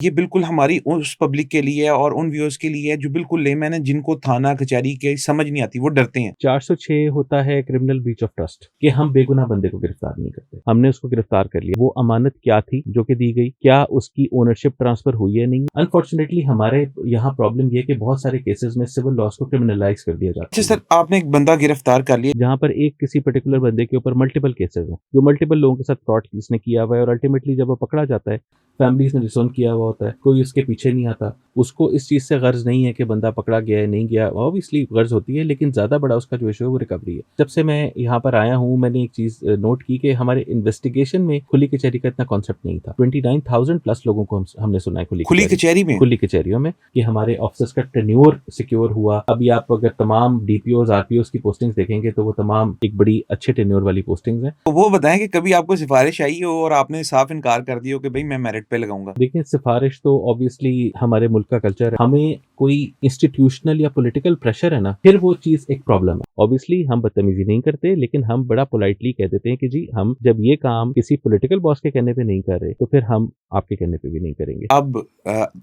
ये बिल्कुल हमारी उस पब्लिक के लिए है और उन व्यूअर्स के लिए है जो बिल्कुल लेमैन है, जिनको थाना कचहरी की समझ नहीं आती, वो डरते हैं। 406 होता है क्रिमिनल ब्रीच ऑफ ट्रस्ट कि हम बेगुनाह बंदे को गिरफ्तार नहीं करते। हमने उसको गिरफ्तार कर लिया। वो अमानत क्या थी जो कि दी गई? क्या उसकी ओनरशिप ट्रांसफर हुई है? नहीं। अनफॉर्चुनेटली हमारे यहाँ प्रॉब्लम ये है कि बहुत सारे केसेस में सिविल लॉज को क्रिमिनलाइज कर दिया अच्छा जाता है। सर, आपने एक बंदा गिरफ्तार कर लिया। जहाँ पर एक किसी पर्टिकुलर बंदे के ऊपर मल्टीपल केसेस हैं, जो मल्टीपल लोगों के साथ फ्रॉड इसने किया हुआ है, और अल्टीमेटली जब वो पकड़ा जाता है, फैमिलीज ने डिसोन किया हुआ होता है, कोई उसके पीछे नहीं आता। उसको इस चीज़ से गर्ज नहीं है कि बंदा पकड़ा गया है नहीं गया, ऑब्वियसली गर्ज होती है, लेकिन ज़्यादा बड़ा उसका जो इशू है वो रिकवरी है। जब से मैं यहाँ पर आया हूँ, मैंने एक चीज़ नोट की कि हमारे इन्वेस्टिगेशन में खुली कचहरी का इतना कॉन्सेप्ट नहीं था। 29,000 प्लस लोगों को हमने सुना है खुली कचहरी में? खुली कचहरियों में कि हमारे ऑफिसर्स का टेन्योर सिक्योर हुआ। अभी आप अगर तमाम डीपीओज आरपीओज की पोस्टिंग्स देखेंगे तो वो तमाम एक बड़ी अच्छे टेन्योर वाली पोस्टिंग्स हैं। तो वो बताएं कि कभी आपको सिफारिश आई हो और आपने साफ इनकार कर दिया हो कि भाई मैं मेरिट पे लगाऊंगा। देखिए, सिफारिश तो ऑब्वियसली हमारे मुल्क का कल्चर है। हमें कोई इंस्टीट्यूशनल या पॉलिटिकल प्रेशर है ना, फिर वो चीज़ एक प्रॉब्लम है। ऑब्वियसली हम बदतमीजी नहीं करते, लेकिन हम बड़ा पोलाइटली कह देते हैं कि जी हम जब ये काम किसी पॉलिटिकल बॉस के कहने पे नहीं कर रहे, तो फिर हम आपके कहने पे भी नहीं करेंगे। अब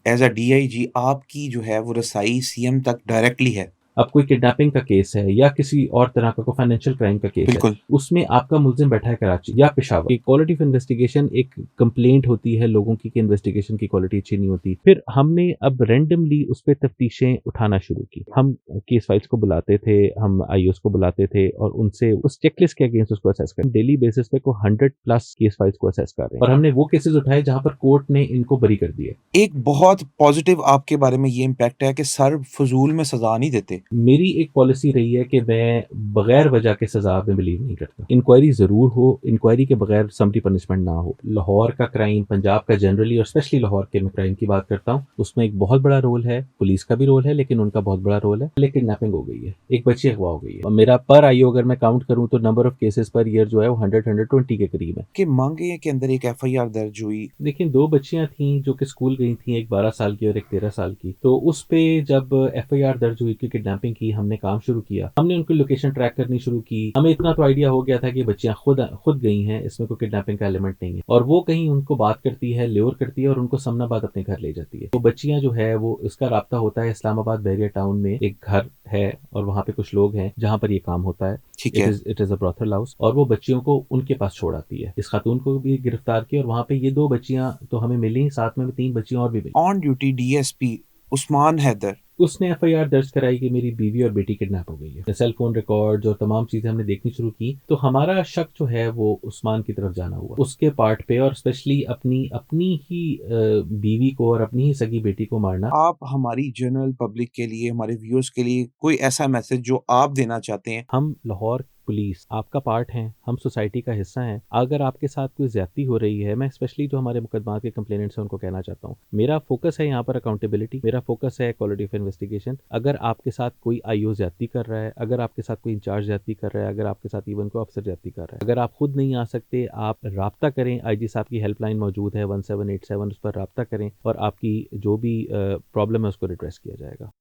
एज अ डीआईजी आपकी जो है वो रसाई सीएम तक डायरेक्टली है। अब कोई किडनैपिंग का केस है या किसी और तरह का कोई फाइनेंशियल क्राइम का केस है, बिल्कुल। उसमें आपका मुल्जिम बैठा है कराची या पेशावर। एक क्वालिटी ऑफ इन्वेस्टिगेशन, एक कंप्लेंट होती है लोगों की कि इन्वेस्टिगेशन की क्वालिटी अच्छी नहीं होती। फिर हमने अब रैंडमली उस पर तफ्तीशें उठाना शुरू की। हम केस फाइल्स को बुलाते थे, हम आईओस को बुलाते थे और उनसे उस चेकलिस्ट के अगेंस्ट उसको असेस कर, डेली बेसिस पे को 100 प्लस केस फाइल्स को असेस कर रहे हैं, और हमने वो केसेस उठाए जहां पर कोर्ट ने इनको बरी कर दिया। एक बहुत पॉजिटिव आपके बारे में ये इम्पैक्ट है कि सर फजूल में सजा नहीं देते। मेरी एक पॉलिसी रही है कि मैं बगैर वजह के सजा में बिलीव नहीं करता। इंक्वायरी जरूर हो, इंक्वायरी के बगैर समरी पनिशमेंट ना हो। लाहौर का क्राइम, पंजाब का जनरली और स्पेशली लाहौर के मैं क्राइम की बात करता हूँ, उसमें एक बहुत बड़ा रोल है, पुलिस का भी रोल है, लेकिन उनका बहुत बड़ा रोल है। लेकिन किडनैपिंग हो गई है, एक बच्ची अगवा हो गई है, और मेरा पर आईओ अगर मैं काउंट करूँ तो number of cases per year जो है वो 100-120 के करीब है। कि मांगे के अंदर एक एफआईआर दर्ज हुई। देखिए, 2 बच्चियाँ थीं जो कि स्कूल गई थीं, एक 12 साल की और एक 13 साल की। तो उस पे जब एफआईआर दर्ज हुई कि किडनैपिंग की, हमने काम शुरू किया। हमने उनकी लोकेशन ट्रैक करनी शुरू की। हमें इतना तो आइडिया हो गया था कि बच्चियाँ खुद गई हैं, इसमें कोई किडनैपिंग का एलिमेंट नहीं है। और वो कहीं उनको बात करती है, ल्योर करती है और उनको समनाबाद अपने घर ले जाती है। तो बच्चियाँ जो है वो, इसका राब्ता होता है इस्लामाबाद बहरिया टाउन में एक घर है, और वहाँ पे कुछ लोग हैं जहाँ पर ये काम होता है। ठीक इट है। Is it is a brothel house, और वो बच्चियों को उनके पास छोड़ आती है। इस खातून को भी गिरफ्तार किया, और वहाँ पे ये 2 बच्चियां तो हमें मिली, साथ में 3 बच्चियां और भी मिली। On duty DSP Usman Haider. उसने एफआईआर दर्ज कराई कि मेरी बीवी और बेटी किडनैप हो गई है। सेल फोन रिकॉर्ड्स और तमाम चीजें हमने देखनी शुरू की, तो हमारा शक जो है वो उस्मान की तरफ जाना हुआ, उसके पार्ट पे, और स्पेशली अपनी अपनी ही बीवी को और अपनी ही सगी बेटी को मारना। आप हमारी जनरल पब्लिक के लिए, हमारे व्यूअर्स के लिए कोई ऐसा मैसेज जो आप देना चाहते हैं? हम लाहौर पुलिस आपका पार्ट हैं, हम सोसाइटी का हिस्सा हैं। अगर आपके साथ कोई ज्यादती हो रही है, मैं स्पेशली जो हमारे मुकदमात के कंप्लेनेंट्स हैं उनको कहना चाहता हूँ, मेरा फोकस है यहाँ पर अकाउंटेबिलिटी, मेरा फोकस है क्वालिटी ऑफ इन्वेस्टिगेशन। अगर आपके साथ कोई आईओ ज्यादती कर रहा है, अगर आपके साथ कोई इंचार्ज ज्यादती कर रहा है, अगर आपके साथ इवन कोई अफसर ज्यादती कर रहा है, अगर आप खुद नहीं आ सकते, आप राब्ता करें। आईजी साहब की हेल्पलाइन मौजूद है 1787, उस पर राब्ता करें और आपकी जो भी प्रॉब्लम है उसको रिड्रेस किया जाएगा।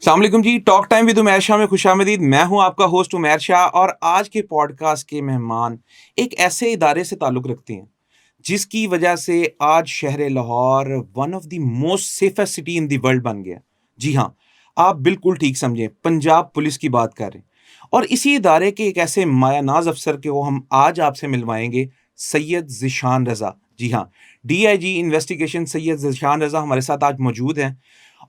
अस्सलाम वालेकुम जी, talk time with Umair Shah में खुशामदीद। मैं हूं आपका होस्ट उमैर शाह, और आज के पॉडकास्ट के मेहमान एक ऐसे इदारे से ताल्लुक़ रखते हैं जिसकी वजह से आज शहर Lahore one of the most safest city in the world बन गया। जी हाँ, आप बिल्कुल ठीक समझें, पंजाब पुलिस की बात कर रहे हैं। और इसी इदारे के एक ऐसे मायानाज अफसर को हम आज आपसे मिलवाएंगे, सैयद ज़ीशान रज़ा। जी हाँ, डीआईजी इन्वेस्टिगेशन सैयद ज़ीशान रज़ा हमारे साथ आज मौजूद हैं,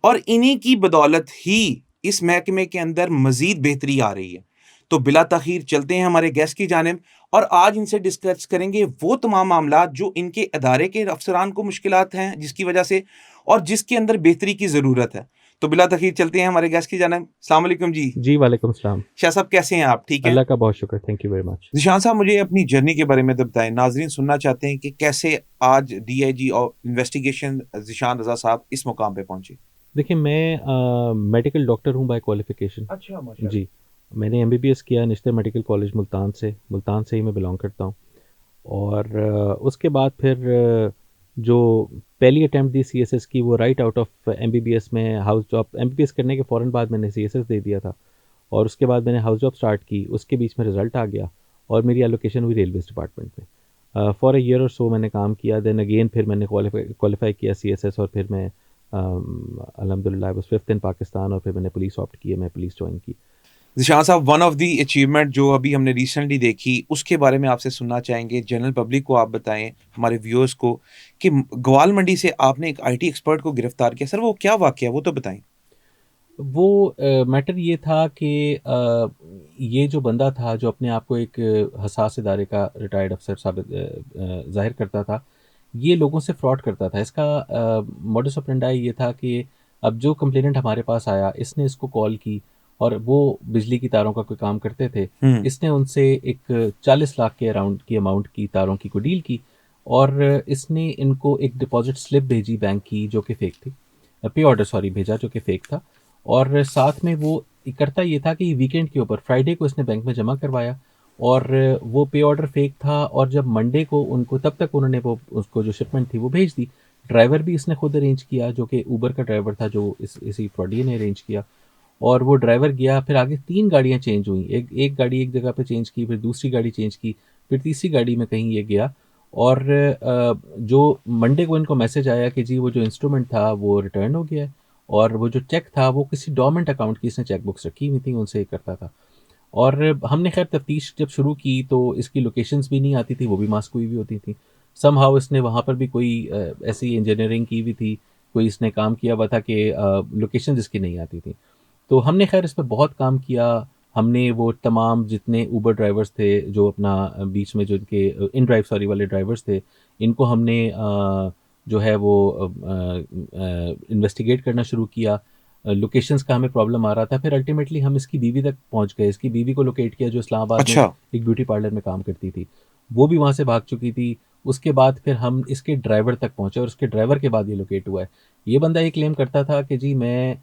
और इन्हीं की बदौलत ही इस महकमे के अंदर मज़ीद बेहतरी आ रही है। तो बिला तख़ीर चलते हैं हमारे गेस्ट की जानिब, और आज इनसे डिस्कस करेंगे वो तमाम मामलात जो इनके अदारे के अफसरान को मुश्किलात हैं, जिसकी वजह से और जिसके अंदर बेहतरी की ज़रूरत है। तो बिला तख़ीर चलते हैं हमारे गेस्ट की जानिब। अस्सलाम वालेकुम जी। जी, वालेकुम सलाम। शाह साहब कैसे हैं आप? ठीक हैं? अल्लाह का बहुत शुक्र, thank you very much. Zeeshan साहब, मुझे अपनी जर्नी के बारे में तो बताएं। नाजरीन सुनना चाहते हैं कि कैसे आज डीआईजी और इन्वेस्टिगेशन ज़ीशान रज़ा साहब इस मुकाम पे पहुंचे। देखिए, मैं मेडिकल डॉक्टर हूँ बाय क्वालिफिकेशन। अच्छा, माशाल्लाह। जी, मैंने एमबीबीएस किया निश्चित मेडिकल कॉलेज मुल्तान से ही मैं बिलोंग करता हूँ। और उसके बाद फिर जो पहली अटेम्प्ट दी सीएसएस की, वो राइट आउट ऑफ एमबीबीएस में हाउस जॉब, एमबीबीएस करने के फ़ौरन बाद मैंने सीएसएस दे दिया था, और उसके बाद मैंने हाउस जॉब स्टार्ट की। उसके बीच में रिज़ल्ट आ गया और मेरी एलोकेशन हुई रेलवेज़ डिपार्टमेंट में। फॉर अ ईयर और सो मैंने काम किया, देन अगेन फिर मैंने क्वालिफाई किया CSS, और फिर मैं अल्हम्दुलिल्लाह आई वाज फिफ्थ इन पाकिस्तान, और फिर मैंने पुलिस ऑप्ट किया, मैं पुलिस ज्वाइन की। ज़िशान साहब, वन ऑफ द अचीवमेंट जो अभी हमने रिसेंटली देखी, उसके बारे में आपसे सुनना चाहेंगे। जनरल पब्लिक को आप बताएँ, हमारे व्यूअर्स को, कि ग्वाल मंडी से आपने एक आईटी एक्सपर्ट को गिरफ्तार किया। सर वो क्या वाक़या है, वो तो बताएँ? वो मैटर ये था कि ये जो बंदा था जो अपने आप को एक हसास इदारे का रिटायर्ड अफसर ज़ाहिर करता था, ये लोगों से फ्रॉड करता था। इसका मोडस ऑपरेंडाई ये था कि अब जो कंप्लेनेंट हमारे पास आया, इसने इसको कॉल की, और वो बिजली की तारों का कोई काम करते थे। हुँ। इसने उनसे एक 40 लाख के अराउंड की अमाउंट की तारों की कोई डील की, और इसने इनको एक डिपॉजिट स्लिप भेजी बैंक की जो कि फ़ेक थी। पे ऑर्डर सॉरी भेजा जो कि फ़ेक था, और साथ में वो करता ये था कि वीकेंड के ऊपर फ्राइडे को इसने बैंक में जमा करवाया, और वो पे ऑर्डर फेक था, और जब मंडे को उनको, तब तक उन्होंने वो उसको जो शिपमेंट थी वो भेज दी। ड्राइवर भी इसने खुद अरेंज किया जो कि ऊबर का ड्राइवर था, जो इसी फ्रॉडिये ने अरेंज किया, और वो ड्राइवर गया। फिर आगे 3 गाड़ियाँ चेंज हुई, एक गाड़ी एक जगह पे चेंज की, फिर दूसरी गाड़ी चेंज की, फिर तीसरी गाड़ी में कहीं ये गया, और जो मंडे को इनको मैसेज आया कि जी वो जो इंस्ट्रूमेंट था वो रिटर्न हो गया है, और वो जो चेक था वो किसी डोरमेंट अकाउंट की इसने चेक बुक्स रखी हुई थी, उनसे ये करता था। और हमने खैर तफ्तीश जब शुरू की तो इसकी लोकेशंस भी नहीं आती थी, वो भी मास्क हुई भी होती थी। समहाउ इसने वहाँ पर भी कोई ऐसी इंजीनियरिंग की हुई थी, कोई इसने काम किया हुआ था कि लोकेशंस इसकी नहीं आती थी। तो हमने खैर इस पे बहुत काम किया। हमने वो तमाम जितने ऊबर ड्राइवर्स थे जो अपना बीच में जो इनके इन ड्राइव सॉरी वाले ड्राइवर्स थे, इनको हमने जो है वो इन्वेस्टिगेट करना शुरू किया। लोकेशंस का हमें प्रॉब्लम आ रहा था, फिर अल्टीमेटली हम इसकी बीवी तक पहुंच गए। इसकी बीवी को लोकेट किया जो इस्लामाबाद में अच्छा। एक ब्यूटी पार्लर में काम करती थी, वो भी वहाँ से भाग चुकी थी। उसके बाद फिर हम इसके ड्राइवर तक पहुँचे, और उसके ड्राइवर के बाद ये लोकेट हुआ है। ये बंदा ये क्लेम करता था कि जी मैं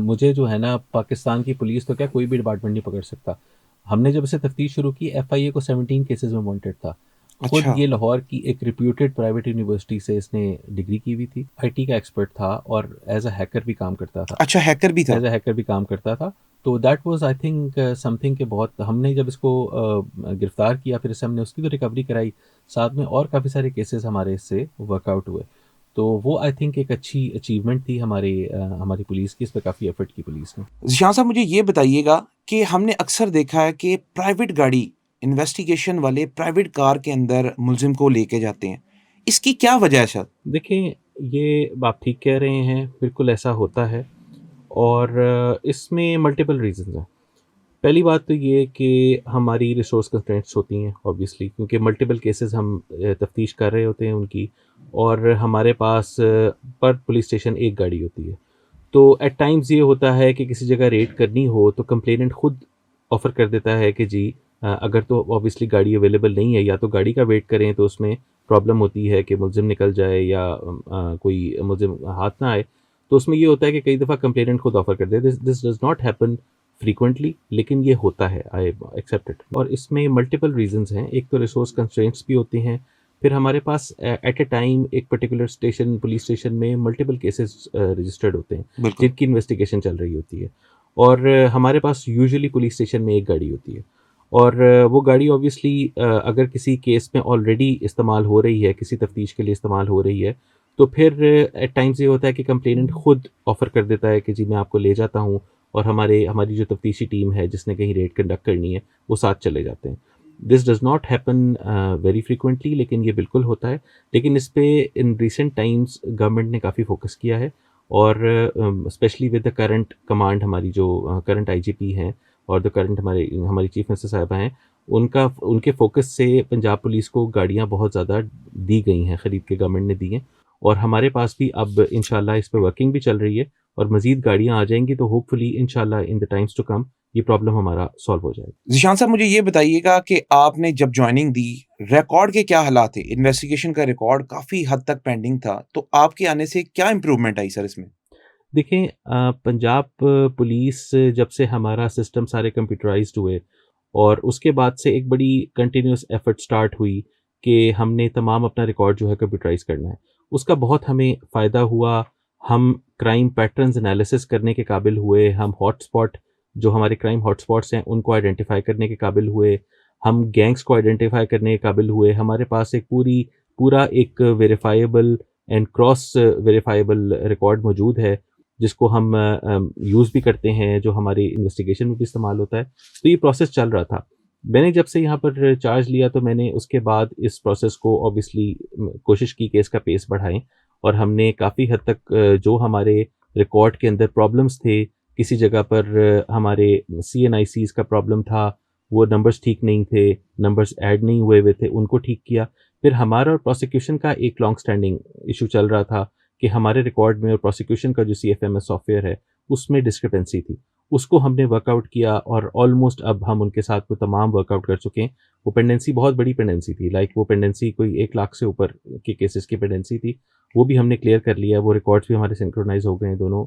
मुझे जो है ना पाकिस्तान की पुलिस तो क्या कोई भी डिपार्टमेंट नहीं पकड़ सकता। हमने जब इसे तफ्तीश शुरू की, FIA को 17 केसेस में वांटेड था। खुद अच्छा। ये लाहौर की एक रिप्यूटेड प्राइवेट यूनिवर्सिटी से इसने डिग्री की हुई थी, IT का एक्सपर्ट था, और एज अ हैकर भी काम करता था। अच्छा, हैकर भी था? एज अ हैकर भी काम करता था। तो that was I think something के बहुत, हमने जब इसको गिरफ्तार किया, फिर इससे हमने उसकी तो रिकवरी कराई, साथ में और काफ़ी सारे केसेस हमारे इससे वर्कआउट हुए। तो वो आई थिंक एक अच्छी अचीवमेंट थी हमारी पुलिस की। इस पे काफ़ी एफर्ट की पुलिस ने। ज़िशान साहब, मुझे ये बताइएगा कि हमने अक्सर देखा है कि प्राइवेट गाड़ी, इन्वेस्टिगेशन वाले प्राइवेट कार के अंदर मुलज़िम को लेके जाते हैं। इसकी क्या वजह है सर? देखें, ये आप ठीक कह रहे हैं, बिल्कुल ऐसा होता है, और इसमें मल्टीपल रीज़न्स हैं। पहली बात तो ये कि हमारी रिसोर्स कंस्ट्रेंट्स होती हैं ऑब्वियसली, क्योंकि मल्टीपल केसेस हम तफ्तीश कर रहे होते हैं उनकी, और हमारे पास पर पुलिस स्टेशन एक गाड़ी होती है। तो एट टाइम्स ये होता है कि किसी जगह रेड करनी हो तो कंप्लेनेंट खुद ऑफ़र कर देता है कि जी अगर तो ऑब्वियसली गाड़ी अवेलेबल नहीं है, या तो गाड़ी का वेट करें तो उसमें प्रॉब्लम होती है कि मुलज़िम निकल जाए, या कोई मुलज़िम हाथ ना आए। तो उसमें ये होता है कि कई दफ़ा कंप्लेनेंट खुद ऑफ़र कर दे। This this does not happen frequently, लेकिन ये होता है, आई एक्सेप्ट इट। और इसमें मल्टीपल रीज़न्स हैं। एक तो रिसोर्स कंस्ट्रेंट्स भी होते हैं, फिर हमारे पास एट अ टाइम एक पर्टिकुलर स्टेशन, पुलिस स्टेशन में मल्टीपल केसेस रजिस्टर्ड होते हैं बिल्कुल। जिनकी इन्वेस्टिगेशन चल रही होती है, और हमारे पास यूजुअली पुलिस स्टेशन में एक गाड़ी होती है, और वो गाड़ी ऑब्वियसली अगर किसी केस में ऑलरेडी इस्तेमाल हो रही है, किसी तफ्तीश के लिए इस्तेमाल हो रही है, तो फिर एट टाइम्स ये होता है कि कंप्लेनेंट खुद ऑफ़र कर देता है कि जी मैं आपको ले जाता हूँ, और हमारी जो तफ्तीशी टीम है जिसने कहीं रेड कंडक्ट करनी है, वो साथ चले जाते हैं। This does not happen very frequently, लेकिन ये बिल्कुल होता है। लेकिन इस पे इन रिसेंट टाइम्स गवर्नमेंट ने काफ़ी फोकस किया है, और specially with the current command, हमारी जो करंट IGP हैं, और जो करंट हमारी चीफ मिनिस्टर साहिबा हैं, उनके फोकस से पंजाब पुलिस को गाड़ियाँ बहुत ज़्यादा दी गई हैं, ख़रीद के गवर्नमेंट ने दी हैं, और हमारे पास भी अब इंशाल्लाह इस पे वर्किंग भी चल रही है, और मज़ीद गाड़ियाँ आ जाएँगी, तो होपफुली इंशाल्लाह in the times to come ये प्रॉब्लम हमारा सॉल्व हो जाएगा। ज़िशान साहब, मुझे ये बताइएगा कि आपने जब जॉइनिंग दी, रिकॉर्ड के क्या हालात थे? इन्वेस्टिगेशन का रिकॉर्ड काफ़ी हद तक पेंडिंग था, तो आपके आने से क्या इम्प्रूवमेंट आई सर इसमें? देखें, पंजाब पुलिस जब से हमारा सिस्टम सारे कंप्यूटराइज्ड हुए, और उसके बाद से एक बड़ी कंटिन्यूस एफर्ट स्टार्ट हुई कि हमने तमाम अपना रिकॉर्ड जो है कंप्यूटराइज करना है। उसका बहुत हमें फ़ायदा हुआ। हम क्राइम पैटर्न्स एनालिसिस करने के काबिल हुए, हम हॉटस्पॉट जो हमारे क्राइम हॉटस्पॉट्स हैं उनको आइडेंटिफाई करने के काबिल हुए। हम गैंग्स को आइडेंटिफाई करने के काबिल हुए, हमारे पास एक पूरा एक verifiable and cross verifiable record मौजूद है, जिसको हम यूज़ भी करते हैं, जो हमारी इन्वेस्टिगेशन में भी इस्तेमाल होता है। तो ये प्रोसेस चल रहा था। मैंने जब से यहाँ पर चार्ज लिया तो मैंने उसके बाद इस प्रोसेस को ऑब्वियसली कोशिश की कि इसका पेस बढ़ाएं, और हमने काफ़ी हद तक जो हमारे रिकॉर्ड के अंदर प्रॉब्लम्स थे, किसी जगह पर हमारे CNICs का प्रॉब्लम था, वो नंबर्स ठीक नहीं थे, नंबर्स ऐड नहीं हुए थे, उनको ठीक किया। फिर हमारा और प्रोसिक्यूशन का एक लॉन्ग स्टैंडिंग इशू चल रहा था कि हमारे रिकॉर्ड में और प्रोसिक्यूशन का जो CFMS सॉफ्टवेयर है उसमें डिस्क्रिपेंसी थी। उसको हमने वर्कआउट किया और ऑलमोस्ट अब हम उनके साथ वो तमाम वर्कआउट कर चुके हैं। वो पेंडेंसी बहुत बड़ी पेंडेंसी थी, लाइक वो पेंडेंसी कोई 1 लाख से ऊपर के केसेस की पेंडेंसी थी, वो भी हमने क्लियर कर लिया। वो रिकॉर्ड्स भी हमारे सिंक्रोनाइज हो गए हैं दोनों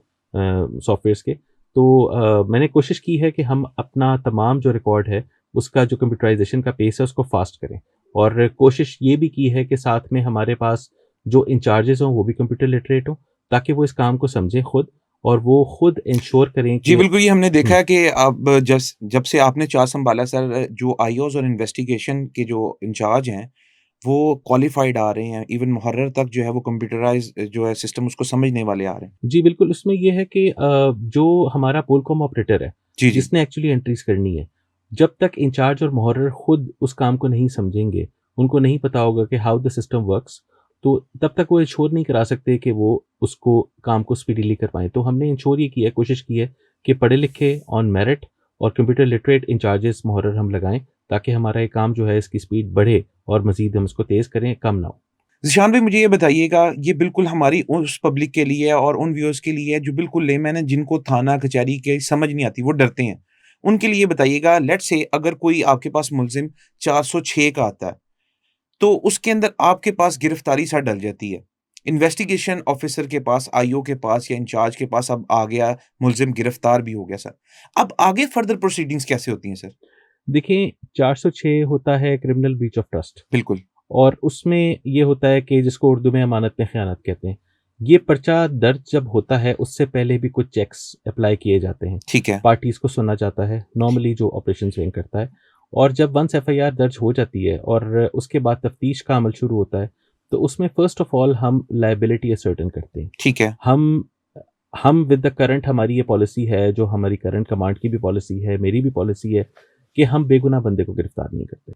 सॉफ्टवेयर्स के। तो मैंने कोशिश की है कि हम अपना तमाम जो रिकॉर्ड है उसका जो कंप्यूटराइजेशन का पेस है उसको फास्ट करें, और कोशिश ये भी की है कि साथ में हमारे पास जो इंचार्जेस हों वो भी कंप्यूटर लिटरेट हों, ताकि वो इस काम को समझें खुद, और वो खुद इंश्योर करें जी, कि बिल्कुल, ये हमने देखा है कि अब जब से आपने चार्ज सँभाला सर, जो आईओज़ और इन्वेस्टिगेशन के जो इंचार्ज हैं, वो क्वालिफ़ाइड आ रहे हैं। इवन मुहर्रिर तक जो है वो कंप्यूटराइज़ जो है सिस्टम उसको समझने वाले आ रहे हैं। जी, बिल्कुल, उसमें ये है कि जो हमारा पोलकॉम ऑपरेटर है, जी, जी। जिसने एक्चुअली एंट्रीज़ करनी है, जब तक इंचार्ज और मुहर्रिर खुद उस काम को नहीं समझेंगे, उनको नहीं पता होगा कि हाउ द सिस्टम वर्क्स, तो तब तक वो इंश्योर नहीं करा सकते कि वो उसको काम को स्पीडीली कर पाएँ। तो हमने इंश्योर ये किया है, कोशिश की है कि पढ़े-लिखे ऑन मेरिट और कंप्यूटर लिटरेट इंचार्जेस, मुहर्रिर हम लगाएँ, ताकि हमारा ये काम जो है इसकी स्पीड बढ़े और मज़ीद हम इसको तेज़ करें, कम ना हो। ज़ीशान भाई, मुझे ये बताइएगा, ये बिल्कुल हमारी उस पब्लिक के लिए और उन व्यूअर्स के लिए जो बिल्कुल लेमैन है, जिनको थाना कचहरी की समझ नहीं आती, वो डरते हैं। उनके लिए बताइएगा, लेट्स से अगर कोई आपके पास मुल्ज़िम 406 का आता है, तो उसके अंदर आपके पास गिरफ्तारी सा डल जाती है। इन्वेस्टिगेशन ऑफिसर के पास, आईओ के पास या इंचार्ज के पास अब आ गया, मुल्ज़िम गिरफ्तार भी हो गया सर। अब आगे फर्दर प्रोसीडिंग्स कैसे होती हैं सर? देखिए, 406 होता है क्रिमिनल ब्रीच ऑफ ट्रस्ट, बिल्कुल, और उसमें ये होता है कि जिसको उर्दू में अमानत में ख़यानत कहते हैं। ये पर्चा दर्ज जब होता है उससे पहले भी कुछ चेक्स अप्लाई किए जाते हैं। ठीक है, पार्टीज़ को सुना जाता है, नॉर्मली जो ऑपरेशंस विंग करता है, और जब वंस एफआईआर दर्ज हो जाती है और उसके बाद तफ्तीश का अमल शुरू होता है, तो उसमें फ़र्स्ट ऑफ ऑल हम लायबिलिटी असर्टेन करते हैं। ठीक है, हम हम विद द करंट हमारी ये पॉलिसी है, जो हमारी करंट कमांड की भी पॉलिसी है, मेरी भी पॉलिसी है, कि हम बेगुनाह बंदे को गिरफ्तार नहीं करते।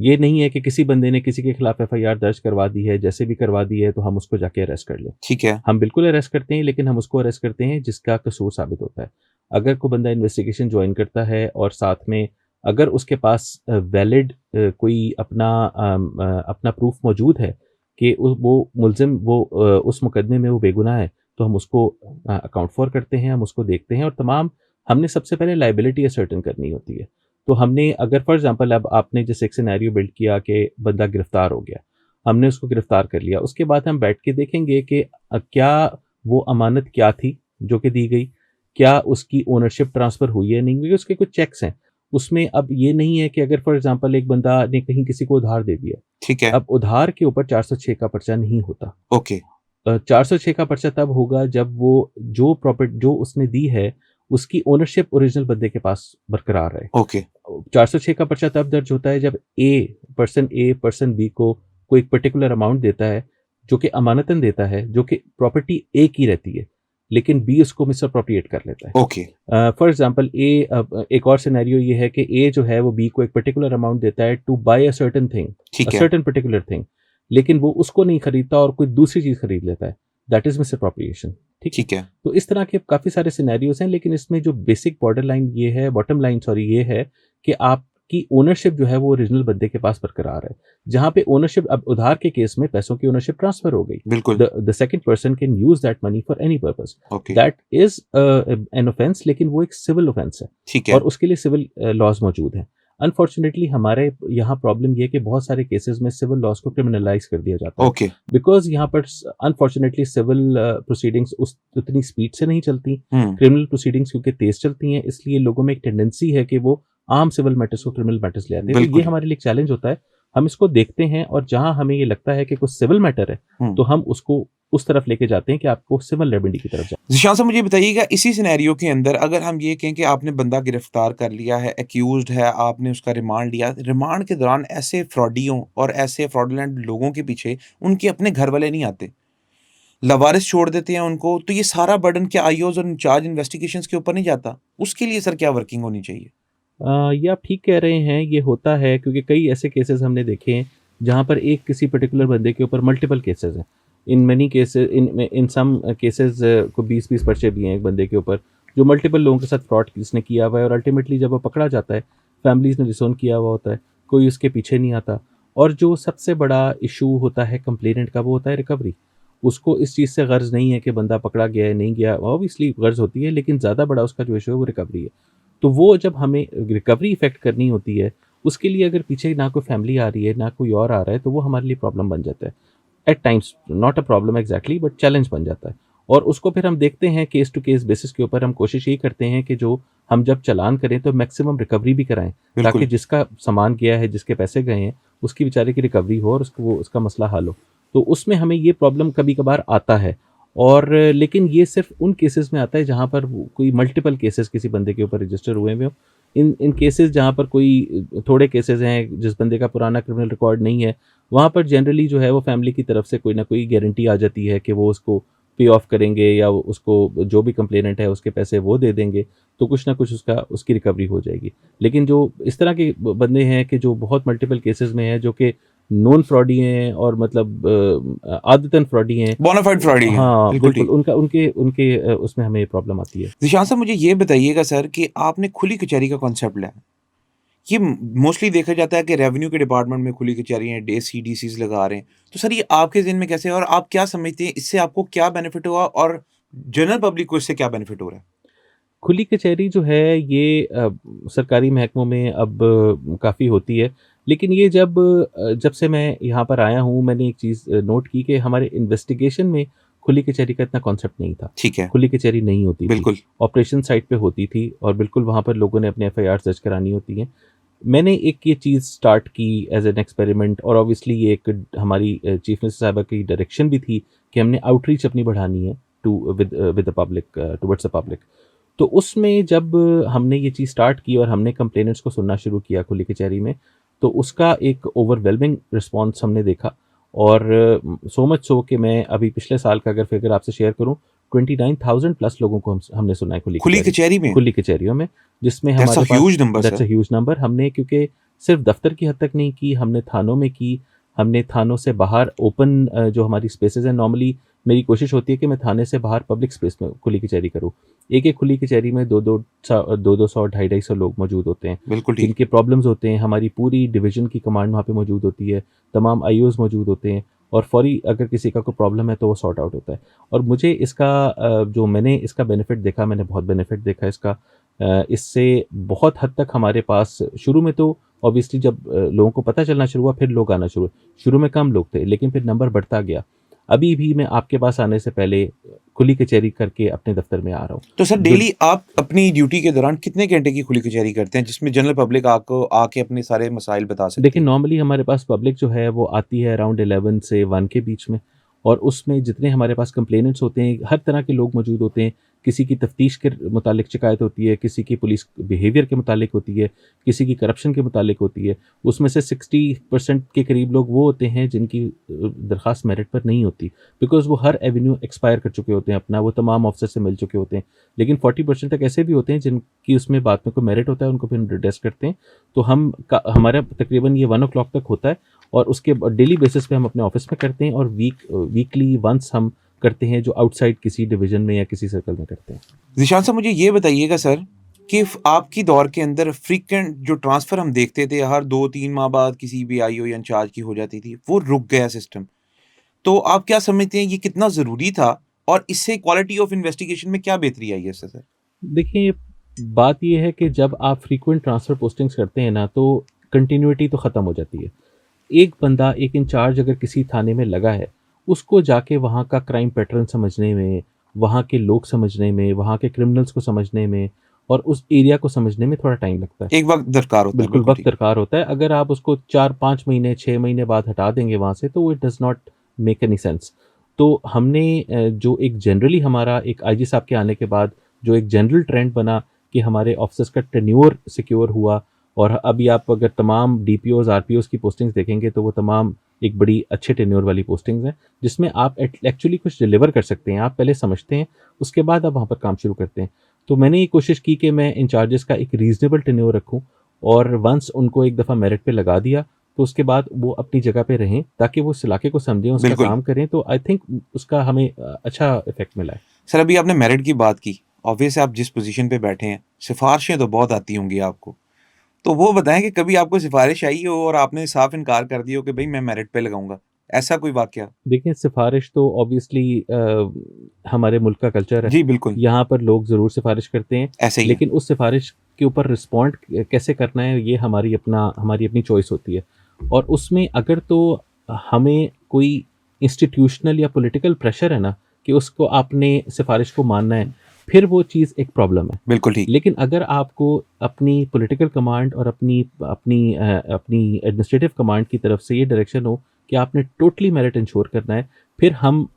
ये नहीं है कि किसी बंदे ने किसी के खिलाफ एफआईआर दर्ज करवा दी है, जैसे भी करवा दी है, तो हम उसको जाके अरेस्ट कर लें। ठीक है, हम बिल्कुल अरेस्ट करते हैं, लेकिन हम उसको अरेस्ट करते हैं जिसका कसूर साबित होता है। अगर कोई बंदा इन्वेस्टिगेशन जॉइन करता है और साथ में अगर उसके पास वैलिड कोई अपना प्रूफ मौजूद है कि वो मुलजिम उस मुकदमे में वो बेगुनाह है, तो हम उसको अकाउंट फॉर करते हैं, हम उसको देखते हैं, और तमाम हमने सबसे पहले लायबिलिटी असर्टेन करनी होती है। तो हमने अगर फॉर एग्जांपल अब आपने जैसे एक सिनेरियो बिल्ड किया कि बंदा गिरफ्तार हो गया, हमने उसको गिरफ्तार कर लिया, उसके बाद हम बैठ के देखेंगे कि क्या वो अमानत क्या थी जो कि दी गई, क्या उसकी ओनरशिप ट्रांसफ़र हुई है नहीं, क्योंकि उसके कुछ चेक्स हैं। उसमें अब ये नहीं है कि अगर फॉर एग्जांपल एक बंदा ने कहीं किसी को उधार दे दिया, ठीक है, अब उधार के ऊपर 406 का पर्चा नहीं होता। ओके, 406 का पर्चा तब होगा जब वो जो उसने दी है, उसकी ओनरशिप ओरिजिनल बंदे के पास बरकरार है। ओके, 406 का पर्चा तब दर्ज होता है जब पर्सन बी को कोई एक पर्टिकुलर अमाउंट देता है, जो कि अमानतन देता है, जो कि प्रॉपर्टी ए की रहती है, लेकिन बी उसको मिसअप्रोप्रिएट कर लेता है। ओके, फॉर एग्जांपल एक और सिनेरियो ये है कि ए जो है वो बी को एक पर्टिकुलर अमाउंट देता है to buy a certain thing, ठीक अ है, सर्टेन पर्टिकुलर थिंग, लेकिन वो उसको नहीं खरीदता और कोई दूसरी चीज खरीद लेता है। That is misappropriation. ठीक है। ठीक है, तो इस तरह के काफी सारे सिनेरियोज हैं, लेकिन इसमें जो बेसिक बॉटम लाइन ये है कि आपकी ओनरशिप जो है वो ओरिजिनल बंदे के पास बरकरार है। जहां पे ओनरशिप, अब उधार के केस में पैसों की ओनरशिप ट्रांसफर हो गई, बिल्कुल, the second person can use that money for any purpose, okay, that is an offence, लेकिन वो एक सिविल ऑफेंस है, ठीक है, और उसके लिए सिविल लॉज मौजूद हैं। अनफॉर्चुनेटली हमारे यहाँ प्रॉब्लम ये है कि बहुत सारे केसेस में सिविल लॉज को क्रिमिनलाइज कर दिया जाता है, ओके, बिकॉज यहाँ पर अनफॉर्चुनेटली सिविल प्रोसीडिंग्स उतनी स्पीड से नहीं चलती। हुँ, क्रिमिनल प्रोसीडिंग्स क्योंकि तेज चलती हैं, इसलिए लोगों में एक टेंडेंसी है कि वो आम सिविल मैटर्स को क्रिमिनल मैटर्स ले आते हैं। तो ये बिल्कुल, हमारे लिए एक चैलेंज होता है। हम इसको देखते हैं, और जहां हमें ये लगता है कि कुछ सिविल मैटर है, हुँ, तो हम उसको उस तरफ लेके जाते हैं कि आपको सिविल रेमेडी की तरफ जाए। ज़ीशान साहब मुझे बताइएगा इसी सिनेरियो के अंदर अगर हम ये कहें कि आपने बंदा गिरफ्तार कर लिया है, एक्यूज़्ड है, आपने उसका रिमांड लिया, रिमांड के दौरान ऐसे फ्रॉडियों और ऐसे फ्रॉडुलेंट लोगों के पीछे उनके अपने घर वाले नहीं आते, लवारिस छोड़ देते हैं उनको, तो ये सारा बर्डन क्या आईओज़ और इंचार्ज इन्वेस्टिगेशंस के ऊपर नहीं जाता? उसके लिए सर क्या वर्किंग होनी चाहिए? ये आप ठीक कह रहे हैं, ये होता है क्योंकि कई ऐसे केसेस हमने देखे हैं जहाँ पर एक किसी पर्टिकुलर बंदे के ऊपर मल्टीपल केसेस हैं। In many cases in some cases को 20-20 पर्चे भी हैं एक बंदे के ऊपर, जो मल्टीपल लोगों के साथ फ्रॉड इसने किया हुआ है और अल्टीमेटली जब वो पकड़ा जाता है, फैमिलीज़ ने डिसोन किया हुआ होता है, कोई उसके पीछे नहीं आता। और जो सबसे बड़ा इशू होता है कंप्लेनेंट का, वो होता है रिकवरी। उसको इस चीज़ से गर्ज़ नहीं है कि बंदा पकड़ा गया है, नहीं गया, ऑब्वियसली गर्ज़ होती है, लेकिन ज़्यादा बड़ा उसका जो इशू है वो रिकवरी है। तो वो जब हमें रिकवरी इफ़ेक्ट करनी होती है, उसके लिए अगर पीछे ना कोई फैमिली आ रही है, ना कोई और आ रहा है, तो वो हमारे लिए प्रॉब्लम बन जाता है। At times not a problem exactly, but challenge बन जाता है। और उसको फिर हम देखते हैं केस टू केस बेसिस के ऊपर। हम कोशिश यही करते हैं कि जो हम जब चालान करें तो मैक्सिमम रिकवरी भी कराएं, ताकि बिल्कुल। जिसका सामान गया है, जिसके पैसे गए हैं, उसकी बेचारे की रिकवरी हो और उसका मसला हल हो। तो उसमें हमें ये प्रॉब्लम कभी कभार आता है। और लेकिन ये सिर्फ उन केसेस में आता है जहाँ पर कोई मल्टीपल केसेस किसी बंदे के ऊपर रजिस्टर हुए हुए हो। इन केसेस जहाँ पर कोई थोड़े केसेस हैं, जिस बंदे का पुराना क्रिमिनल रिकॉर्ड नहीं है, वहाँ पर जनरली जो है वो फैमिली की तरफ से कोई ना कोई गारंटी आ जाती है कि वो उसको पे ऑफ करेंगे या उसको जो भी कंप्लेनेंट है उसके पैसे वो दे देंगे, तो कुछ ना कुछ उसकी रिकवरी हो जाएगी। लेकिन जो इस तरह के बंदे हैं कि जो बहुत मल्टीपल केसेस में हैं, जो कि नॉन फ्रॉडी हैं और मतलब आदतन फ्रॉडी हैं, बोनाफाइड फ्रॉडी हैं, हाँ बिल्कुल बिल्कुल, ठीक। उनके उसमें हमें प्रॉब्लम आती है। ज़ीशान साहब मुझे ये बताइएगा सर कि आपने खुली कचहरी का कॉन्सेप्ट लिया। ये मोस्टली देखा जाता है कि रेवेन्यू के डिपार्टमेंट में खुली कचहरियाँ डेसी डीसीज लगा रहे हैं। तो सर ये आपके ज़हन में कैसे है और आप क्या समझते हैं इससे आपको क्या बेनिफिट हुआ और जनरल पब्लिक को इससे क्या बेनिफिट हो रहा है? खुली कचहरी जो है ये सरकारी महकमों में अब काफ़ी होती है। लेकिन ये जब से मैं यहाँ पर आया हूँ, मैंने एक चीज़ नोट की कि हमारे इन्वेस्टिगेशन में खुली कचहरी का इतना कॉन्सेप्ट नहीं था। ठीक है, खुली कचहरी नहीं होती थी। बिल्कुल। ऑपरेशन साइट पे होती थी और बिल्कुल वहाँ पर लोगों ने अपने एफआईआर दर्ज करानी होती हैं। मैंने एक ये चीज़ स्टार्ट की एज़ एन एक्सपेरिमेंट, और ऑब्वियसली ये एक हमारी चीफ मिनिस्टर साहिबा की डायरेक्शन भी थी कि हमने आउटरीच अपनी बढ़ानी है with the public, towards the public. तो उसमें जब हमने ये चीज़ स्टार्ट की और हमने कंप्लेनेंट्स को सुनना शुरू किया खुली कचहरी में, तो उसका एक ओवरवेलमिंग रिस्पॉन्स हमने देखा। और सो मच सो कि मैं अभी पिछले साल का अगर फिगर आपसे शेयर करूं, 29,000 प्लस लोगों को हमने सुना है खुली कचहरी में? खुली कचहरियों में, जिसमें दैट्स अ हमारे पास huge number that's a sir. Huge number. हमने क्योंकि सिर्फ दफ्तर की हद तक नहीं की, हमने थानों में की, हमने थानों से बाहर ओपन जो हमारी स्पेसेस हैं, नॉर्मली मेरी कोशिश होती है कि मैं थाने से बाहर पब्लिक स्पेस में खुली कचहरी करूँ। एक खुली कचहरी में 200 250 लोग मौजूद होते हैं, बिल्कुल ठीक। जिनके प्रॉब्लम्स होते हैं। हमारी पूरी डिवीज़न की कमांड वहाँ पे मौजूद होती है, तमाम आईओज़ मौजूद होते हैं, और फौरी अगर किसी का कोई प्रॉब्लम है तो वो सॉर्ट आउट होता है। और मुझे इसका जो मैंने इसका बेनिफिट देखा, मैंने बहुत बेनिफिट देखा इसका। इससे बहुत हद तक हमारे पास शुरू में तो ऑब्वियसली जब लोगों को पता चलना शुरू हुआ, फिर लोग आना शुरू हुए। शुरू में कम लोग थे, लेकिन फिर नंबर बढ़ता गया। अभी भी मैं आपके पास आने से पहले खुली कचहरी करके अपने दफ्तर में आ रहा हूँ। तो सर जो डेली आप अपनी ड्यूटी के दौरान कितने घंटे की खुली कचहरी करते हैं जिसमें जनरल पब्लिक आपको आके अपने सारे मसाइल बता सकती देखिए, है? नॉर्मली हमारे पास पब्लिक जो है वो आती है अराउंड 11 से 1 के बीच में, और उसमें जितने हमारे पास कंप्लेनेंट्स होते हैं, हर तरह के लोग मौजूद होते हैं। किसी की तफ्तीश के मुतालिक शिकायत होती है, किसी की पुलिस बिहेवियर के मुतालिक होती है, किसी की करप्शन के मुतालिक होती है। उसमें से 60% के करीब लोग वो होते हैं जिनकी दरख्वास्त मेरिट पर नहीं होती, बिकॉज वो हर एवेन्यू एक्सपायर कर चुके होते हैं अपना, वो तमाम ऑफिसर से मिल चुके होते हैं। लेकिन 40% तक ऐसे भी होते हैं जिनकी उसमें बाद में कोई मेरिट होता है, उनको फिर हम रिटेस्ट करते हैं। तो हमारा तकरीबन ये 1 o'clock तक होता है, और उसके डेली बेसिस पे हम अपने ऑफिस में करते हैं, और वीकली वंस हम करते हैं जो आउटसाइड किसी डिवीजन में या किसी सर्कल में करते हैं। ज़ीशान साहब मुझे ये बताइएगा सर कि आपकी दौर के अंदर फ्रीक्वेंट जो ट्रांसफ़र हम देखते थे हर 2-3 माह बाद किसी भी आईओ या इंचार्ज की हो जाती थी, वो रुक गया सिस्टम। तो आप क्या समझते हैं ये कितना ज़रूरी था और इससे क्वालिटी ऑफ इन्वेस्टिगेशन में क्या बेहतरी आई है इससे सर? देखिए, बात ये है कि जब आप फ्रीक्वेंट ट्रांसफ़र पोस्टिंग्स करते हैं ना, तो कंटिन्यूटी तो ख़त्म हो जाती है। एक बंदा, एक इंचार्ज अगर किसी थाने में लगा है, उसको जाके वहाँ का क्राइम पैटर्न समझने में, वहाँ के लोग समझने में, वहाँ के क्रिमिनल्स को समझने में और उस एरिया को समझने में थोड़ा टाइम लगता है। एक वक़्त दरकार होता है, बिल्कुल बिल्कुल वक़्त ठीक। दरकार होता है। अगर आप उसको 4-5 महीने, 6 महीने बाद हटा देंगे वहाँ से, तो वो it does not make any sense. तो हमने जो एक जनरली हमारा एक आईजी साहब के आने के बाद जो एक जनरल ट्रेंड बना कि हमारे ऑफिसर्स का टेन्योर सिक्योर हुआ, और अभी आप अगर तमाम डीपीओज आरपीओज की पोस्टिंग्स देखेंगे तो वो तमाम एक बड़ी अच्छे टेन्योर वाली पोस्टिंग्स हैं, जिसमें आप एक्चुअली कुछ डिलीवर कर सकते हैं। आप पहले समझते हैं, उसके बाद आप वहाँ पर काम शुरू करते हैं। तो मैंने ये कोशिश की कि मैं इंचार्जेस का एक रीजनेबल टेन्योर रखूँ, और वंस उनको एक दफ़ा मेरिट पे लगा दिया तो उसके बाद वो अपनी जगह पे रहें, ताकि वो उस इलाके को समझें, उसका बिल्कुल। काम करें। तो आई थिंक उसका हमें अच्छा इफेक्ट मिला है। सर अभी आपने मेरिट की बात की, ऑब्वियस है आप जिस पोजीशन पे बैठे हैं सिफारिशें तो बहुत आती होंगी आपको, तो वो बताएं कि कभी आपको सिफारिश आई हो और आपने साफ इनकार कर दिया हो कि भाई मैं मेरिट पे लगाऊंगा, ऐसा कोई वाकया? देखिए, सिफारिश तो ऑब्वियसली हमारे मुल्क का कल्चर है। जी बिल्कुल, यहाँ पर लोग ज़रूर सिफारिश करते हैं, ऐसे ही है। लेकिन उस सिफारिश के ऊपर रिस्पॉन्ड कैसे करना है, ये हमारी अपनी चॉइस होती है। और उसमें अगर तो हमें कोई इंस्टीट्यूशनल या पॉलिटिकल प्रेशर है ना, कि उसको आपने सिफारिश को मानना है, फिर वो चीज़ एक प्रॉब्लम है। बिल्कुल ठीक। लेकिन अगर आपको अपनी पॉलिटिकल कमांड और अपनी एडमिनिस्ट्रेटिव कमांड की तरफ से ये डायरेक्शन हो कि आपने टोटली मेरिट इंश्योर करना है, फिर हम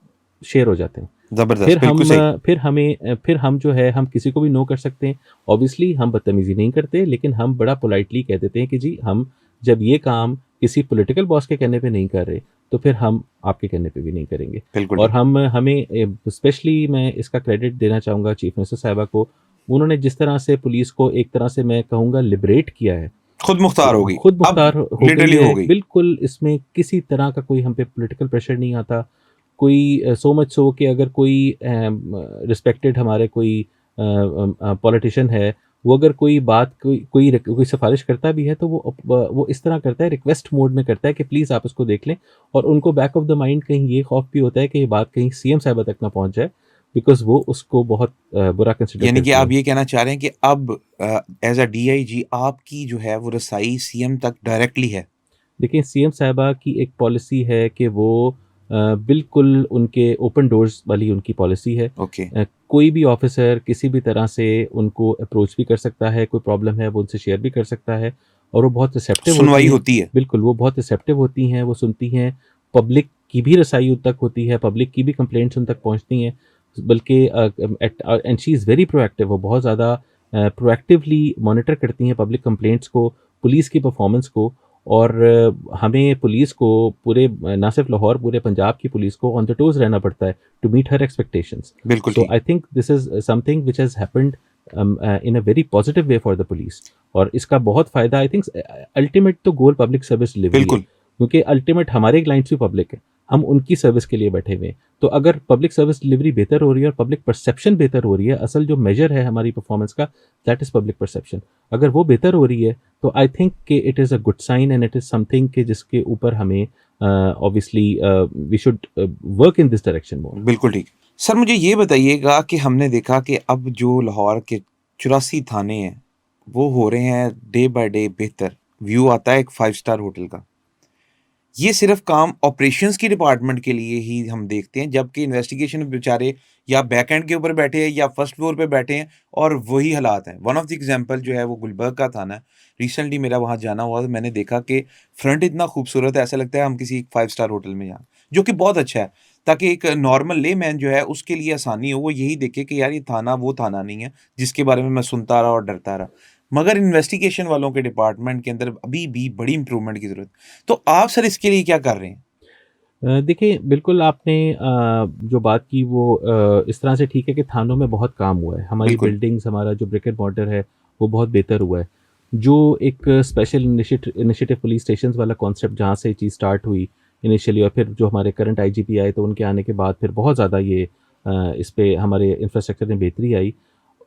शेयर हो जाते हैं। जबरदस्त, बिल्कुल सही। फिर हम जो है, हम किसी को भी नो कर सकते हैं। ऑब्वियसली हम बदतमीजी नहीं करते, लेकिन हम बड़ा पोलाइटली कह देते हैं कि जी, हम जब ये काम किसी पॉलिटिकल बॉस के कहने पे नहीं कर रहे, तो फिर हम आपके कहने पे भी नहीं करेंगे। बिल्कुल और ठीक। हमें स्पेशली मैं इसका क्रेडिट देना चाहूँगा चीफ मिनिस्टर साहिबा को। उन्होंने जिस तरह से पुलिस को एक तरह से मैं कहूँगा लिबरेट किया है, खुद मुख्तार तो होगी, खुद अब मुख्तार हो गई लिटरली हो है गई। बिल्कुल। इसमें किसी तरह का कोई हम पे पॉलिटिकल प्रेशर नहीं आता। कोई सो मच सो कि अगर कोई रिस्पेक्टेड हमारे कोई पॉलिटिशियन है, वो अगर कोई बात कोई सिफारिश करता भी है, तो वो इस तरह करता है, रिक्वेस्ट मोड में करता है कि प्लीज़ आप इसको देख लें। और उनको बैक ऑफ द माइंड कहीं ये खौफ भी होता है कि ये बात कहीं सीएम साहिबा तक ना पहुंच जाए, बिकॉज वो उसको बहुत बुरा कंसिडर यानी कि करती आप हैं। ये कहना चाह रहे हैं कि अब एज अ डीआईजी आपकी जो है वो रसाई सीएम तक डायरेक्टली है? देखिए, सीएम साहिबा की एक पॉलिसी है कि वो बिल्कुल उनके ओपन डोर्स वाली उनकी पॉलिसी है। ओके। कोई भी ऑफिसर किसी भी तरह से उनको अप्रोच भी कर सकता है, कोई प्रॉब्लम है वो उनसे शेयर भी कर सकता है, और वो बहुत रिसेप्टिव होती सुनवाई हैं। होती है। बिल्कुल, वो बहुत रिसेप्टिव होती हैं, वो सुनती हैं। पब्लिक की भी रसाई उन तक होती है, पब्लिक की भी कंप्लेंट्स उन तक पहुंचती हैं। बल्कि and she is very proactive, वो बहुत ज़्यादा प्रोएक्टिवली मॉनिटर करती हैं पब्लिक कंप्लेंट्स को, पुलिस की परफॉर्मेंस को। और हमें पुलिस को पूरे ना सिर्फ लाहौर, पूरे पंजाब की पुलिस को ऑन द टोज रहना पड़ता है टू मीट हर एक्सपेक्टेशंस। बिल्कुल सो ठीक। I think this is something which has happened in a very positive way for the police. और इसका बहुत फ़ायदा, आई थिंक अल्टीमेट तो गोल पब्लिक सर्विस डिलीवरी है, बिल्कुल। क्योंकि अल्टीमेट हमारे क्लाइंट्स भी पब्लिक है, हम उनकी सर्विस के लिए बैठे हुए हैं। तो अगर पब्लिक सर्विस डिलीवरी बेहतर हो रही है और पब्लिक परसेप्शन बेहतर हो रही है, असल जो मेजर है हमारी परफॉर्मेंस का, दैट इज़ पब्लिक परसेप्शन। अगर वो बेहतर हो रही है, तो आई थिंक कि it is a good sign, and it is something कि जिसके ऊपर हमें obviously we should work in this direction more. बिल्कुल ठीक। सर मुझे ये बताइएगा कि हमने देखा कि अब जो लाहौर के 84 थाने हैं, वो हो रहे हैं डे बाय डे बेहतर। व्यू आता है एक 5 स्टार होटल का। ये सिर्फ़ काम ऑपरेशंस की डिपार्टमेंट के लिए ही हम देखते हैं, जबकि इन्वेस्टिगेशन बेचारे या बैक एंड के ऊपर बैठे हैं या फर्स्ट फ्लोर पे बैठे हैं और वही हालात हैं। वन ऑफ द एग्ज़ाम्पल जो है वो गुलबर्ग का थाना है। रिसेंटली मेरा वहाँ जाना हुआ तो मैंने देखा कि फ्रंट इतना खूबसूरत है, ऐसा लगता है हम किसी 5 स्टार होटल में हैं, जो कि बहुत अच्छा है। ताकि एक नॉर्मल लेमैन जो है उसके लिए आसानी हो, वो यही देखे कि यार ये थाना वो थाना नहीं है, जिसके बारे में मैं सुनता रहा और डरता रहा। मगर इन्वेस्टिगेशन वालों के डिपार्टमेंट के अंदर अभी भी बड़ी इम्प्रूवमेंट की ज़रूरत है। तो आप सर इसके लिए क्या कर रहे हैं? देखिए, बिल्कुल आपने जो बात की वो इस तरह से ठीक है कि थानों में बहुत काम हुआ है। हमारी बिल्कुल। बिल्डिंग्स, हमारा जो ब्रिक एंड मॉर्टर है, वो बहुत बेहतर हुआ है। जो एक स्पेशल इनिशिएटिव पुलिस स्टेशंस वाला कॉन्सेप्ट, जहाँ से ये चीज़ स्टार्ट हुई इनिशियली, और फिर जो हमारे करंट आईजीपी आए, तो उनके आने के बाद फिर बहुत ज़्यादा ये इस पे हमारे इंफ्रास्ट्रक्चर में बेहतरी आई।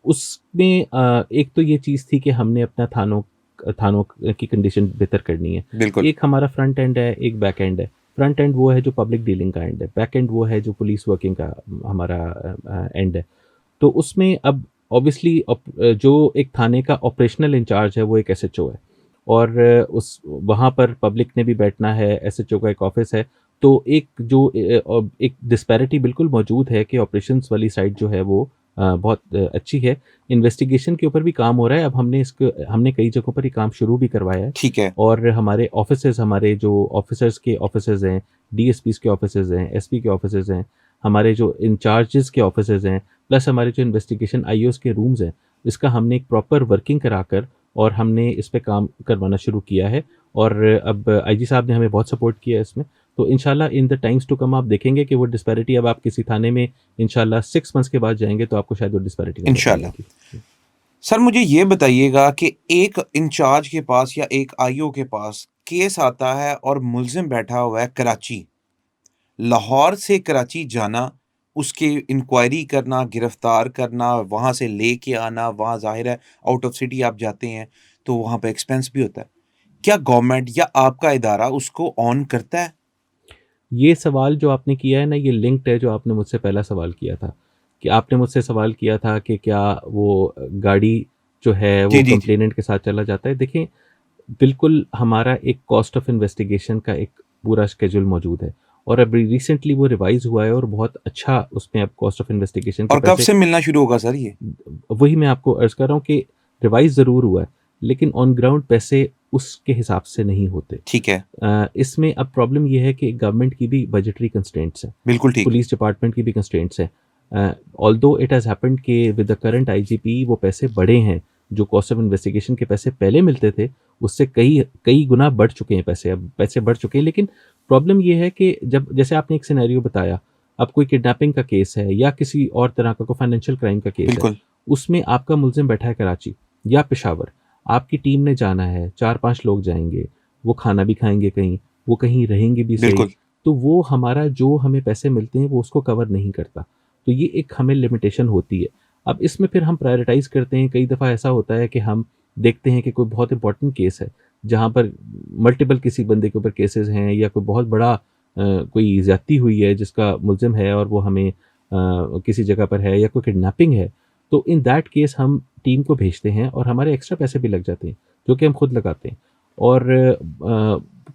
उसमें एक तो ये चीज़ थी कि हमने अपना थानों की कंडीशन बेहतर करनी है। बिल्कुल। एक हमारा फ्रंट एंड है, एक बैक एंड है। फ्रंट एंड वो है जो पब्लिक डीलिंग का एंड है, बैक एंड वो है जो पुलिस वर्किंग का हमारा एंड है। तो उसमें अब ऑब्वियसली जो एक थाने का ऑपरेशनल इंचार्ज है वो एक एसएचओ है, और उस वहाँ पर पब्लिक ने भी बैठना है, एसएचओ का एक ऑफिस है। तो एक जो एक डिस्पैरिटी बिल्कुल मौजूद है कि ऑपरेशंस वाली साइड जो है वो बहुत अच्छी है। इन्वेस्टिगेशन के ऊपर भी काम हो रहा है। अब हमने कई जगहों पर ये काम शुरू भी करवाया है ठीक है। और हमारे ऑफिसेज, हमारे जो ऑफिसर्स के ऑफिसेज हैं, डीएसपीज के ऑफिसेज हैं, एसपी के ऑफिसेज हैं, हमारे जो इंचार्जेस के ऑफिसेज हैं, प्लस हमारे जो इन्वेस्टिगेशन आईओस के रूम्स हैं, इसका हमने एक प्रॉपर वर्किंग कराकर और हमने इस पे काम करवाना शुरू किया है। और अब आईजी साहब ने हमें बहुत सपोर्ट किया है इसमें। तो इंशाल्लाह in the times to come आप देखेंगे कि वो डिस्पैरिटी, अब आप किसी थाने में इंशाल्लाह 6 मंथ्स के बाद जाएंगे तो आपको शायद वो डिस्पैरिटी नजर इंशाल्लाह। आएगी। सर मुझे ये बताइएगा कि एक इंचार्ज के पास या एक आईओ के पास केस आता है और मुलजिम बैठा हुआ है कराची, लाहौर से कराची जाना, उसकी इंक्वायरी करना, गिरफ्तार करना, वहाँ से लेके आना, वहाँ ज़ाहिर है आउट ऑफ सिटी आप जाते हैं तो वहाँ पे एक्सपेंस भी होता है। क्या गवर्नमेंट या आपका इदारा उसको ऑन करता है? ये सवाल जो आपने किया है ना, ये लिंक्ड है जो आपने मुझसे पहला सवाल किया था, कि आपने मुझसे सवाल किया था कि क्या वो गाड़ी जो है जी, वो जी, जी। कंप्लेनेंट के साथ चला जाता है। देखिए, बिल्कुल हमारा एक कॉस्ट ऑफ इन्वेस्टिगेशन का एक पूरा शेड्यूल मौजूद है और अभी रिसेंटली वो रिवाइज हुआ है और बहुत अच्छा उसमें अब कॉस्ट ऑफ इन्वेस्टिगेशन के और कब पैसे, से मिलना शुरू होगा सर ये? वही मैं आपको अर्ज कर रहा हूँ कि रिवाइज ज़रूर हुआ है लेकिन ऑन ग्राउंड पैसे उसके हिसाब से नहीं होते। ठीक है। इसमें अब प्रॉब्लम ये है कि गवर्नमेंट की भी बजटरी कंस्ट्रेंट्स हैं, बिल्कुल ठीक। पुलिस डिपार्टमेंट की भी कंस्ट्रेंट्स हैं। ऑल्दो इट हैज़ हैपेंड कि विद द करंट आईजीपी वो पैसे बढ़े हैं, जो कॉस्ट ऑफ इन्वेस्टिगेशन के पैसे पहले मिलते थे उससे कई कई गुना बढ़ चुके हैं पैसे, अब पैसे बढ़ चुके हैं। लेकिन प्रॉब्लम ये है कि जब, जैसे आपने एक सिनेरियो बताया, अब कोई किडनैपिंग का केस है या किसी और तरह का कोई फाइनेंशियल क्राइम का केस है, बिल्कुल। उसमें आपका मुलजिम बैठा है कराची या पेशावर, आपकी टीम ने जाना है, 4-5 लोग जाएंगे, वो खाना भी खाएंगे कहीं, वो कहीं रहेंगे भी सही, बिल्कुल। तो वो हमारा जो हमें पैसे मिलते हैं वो उसको कवर नहीं करता। तो ये एक हमें लिमिटेशन होती है। अब इसमें फिर हम प्रायोरिटाइज करते हैं। कई दफ़ा ऐसा होता है कि हम देखते हैं कि कोई बहुत इंपॉर्टेंट केस है जहाँ पर मल्टीपल किसी बंदे के ऊपर केसेस हैं या कोई बहुत बड़ा कोई ज़्यादती हुई है जिसका मुलजिम है और वो हमें किसी जगह पर है, या कोई किडनैपिंग है, तो इन दैट केस हम टीम को भेजते हैं और हमारे एक्स्ट्रा पैसे भी लग जाते हैं जो कि हम खुद लगाते हैं। और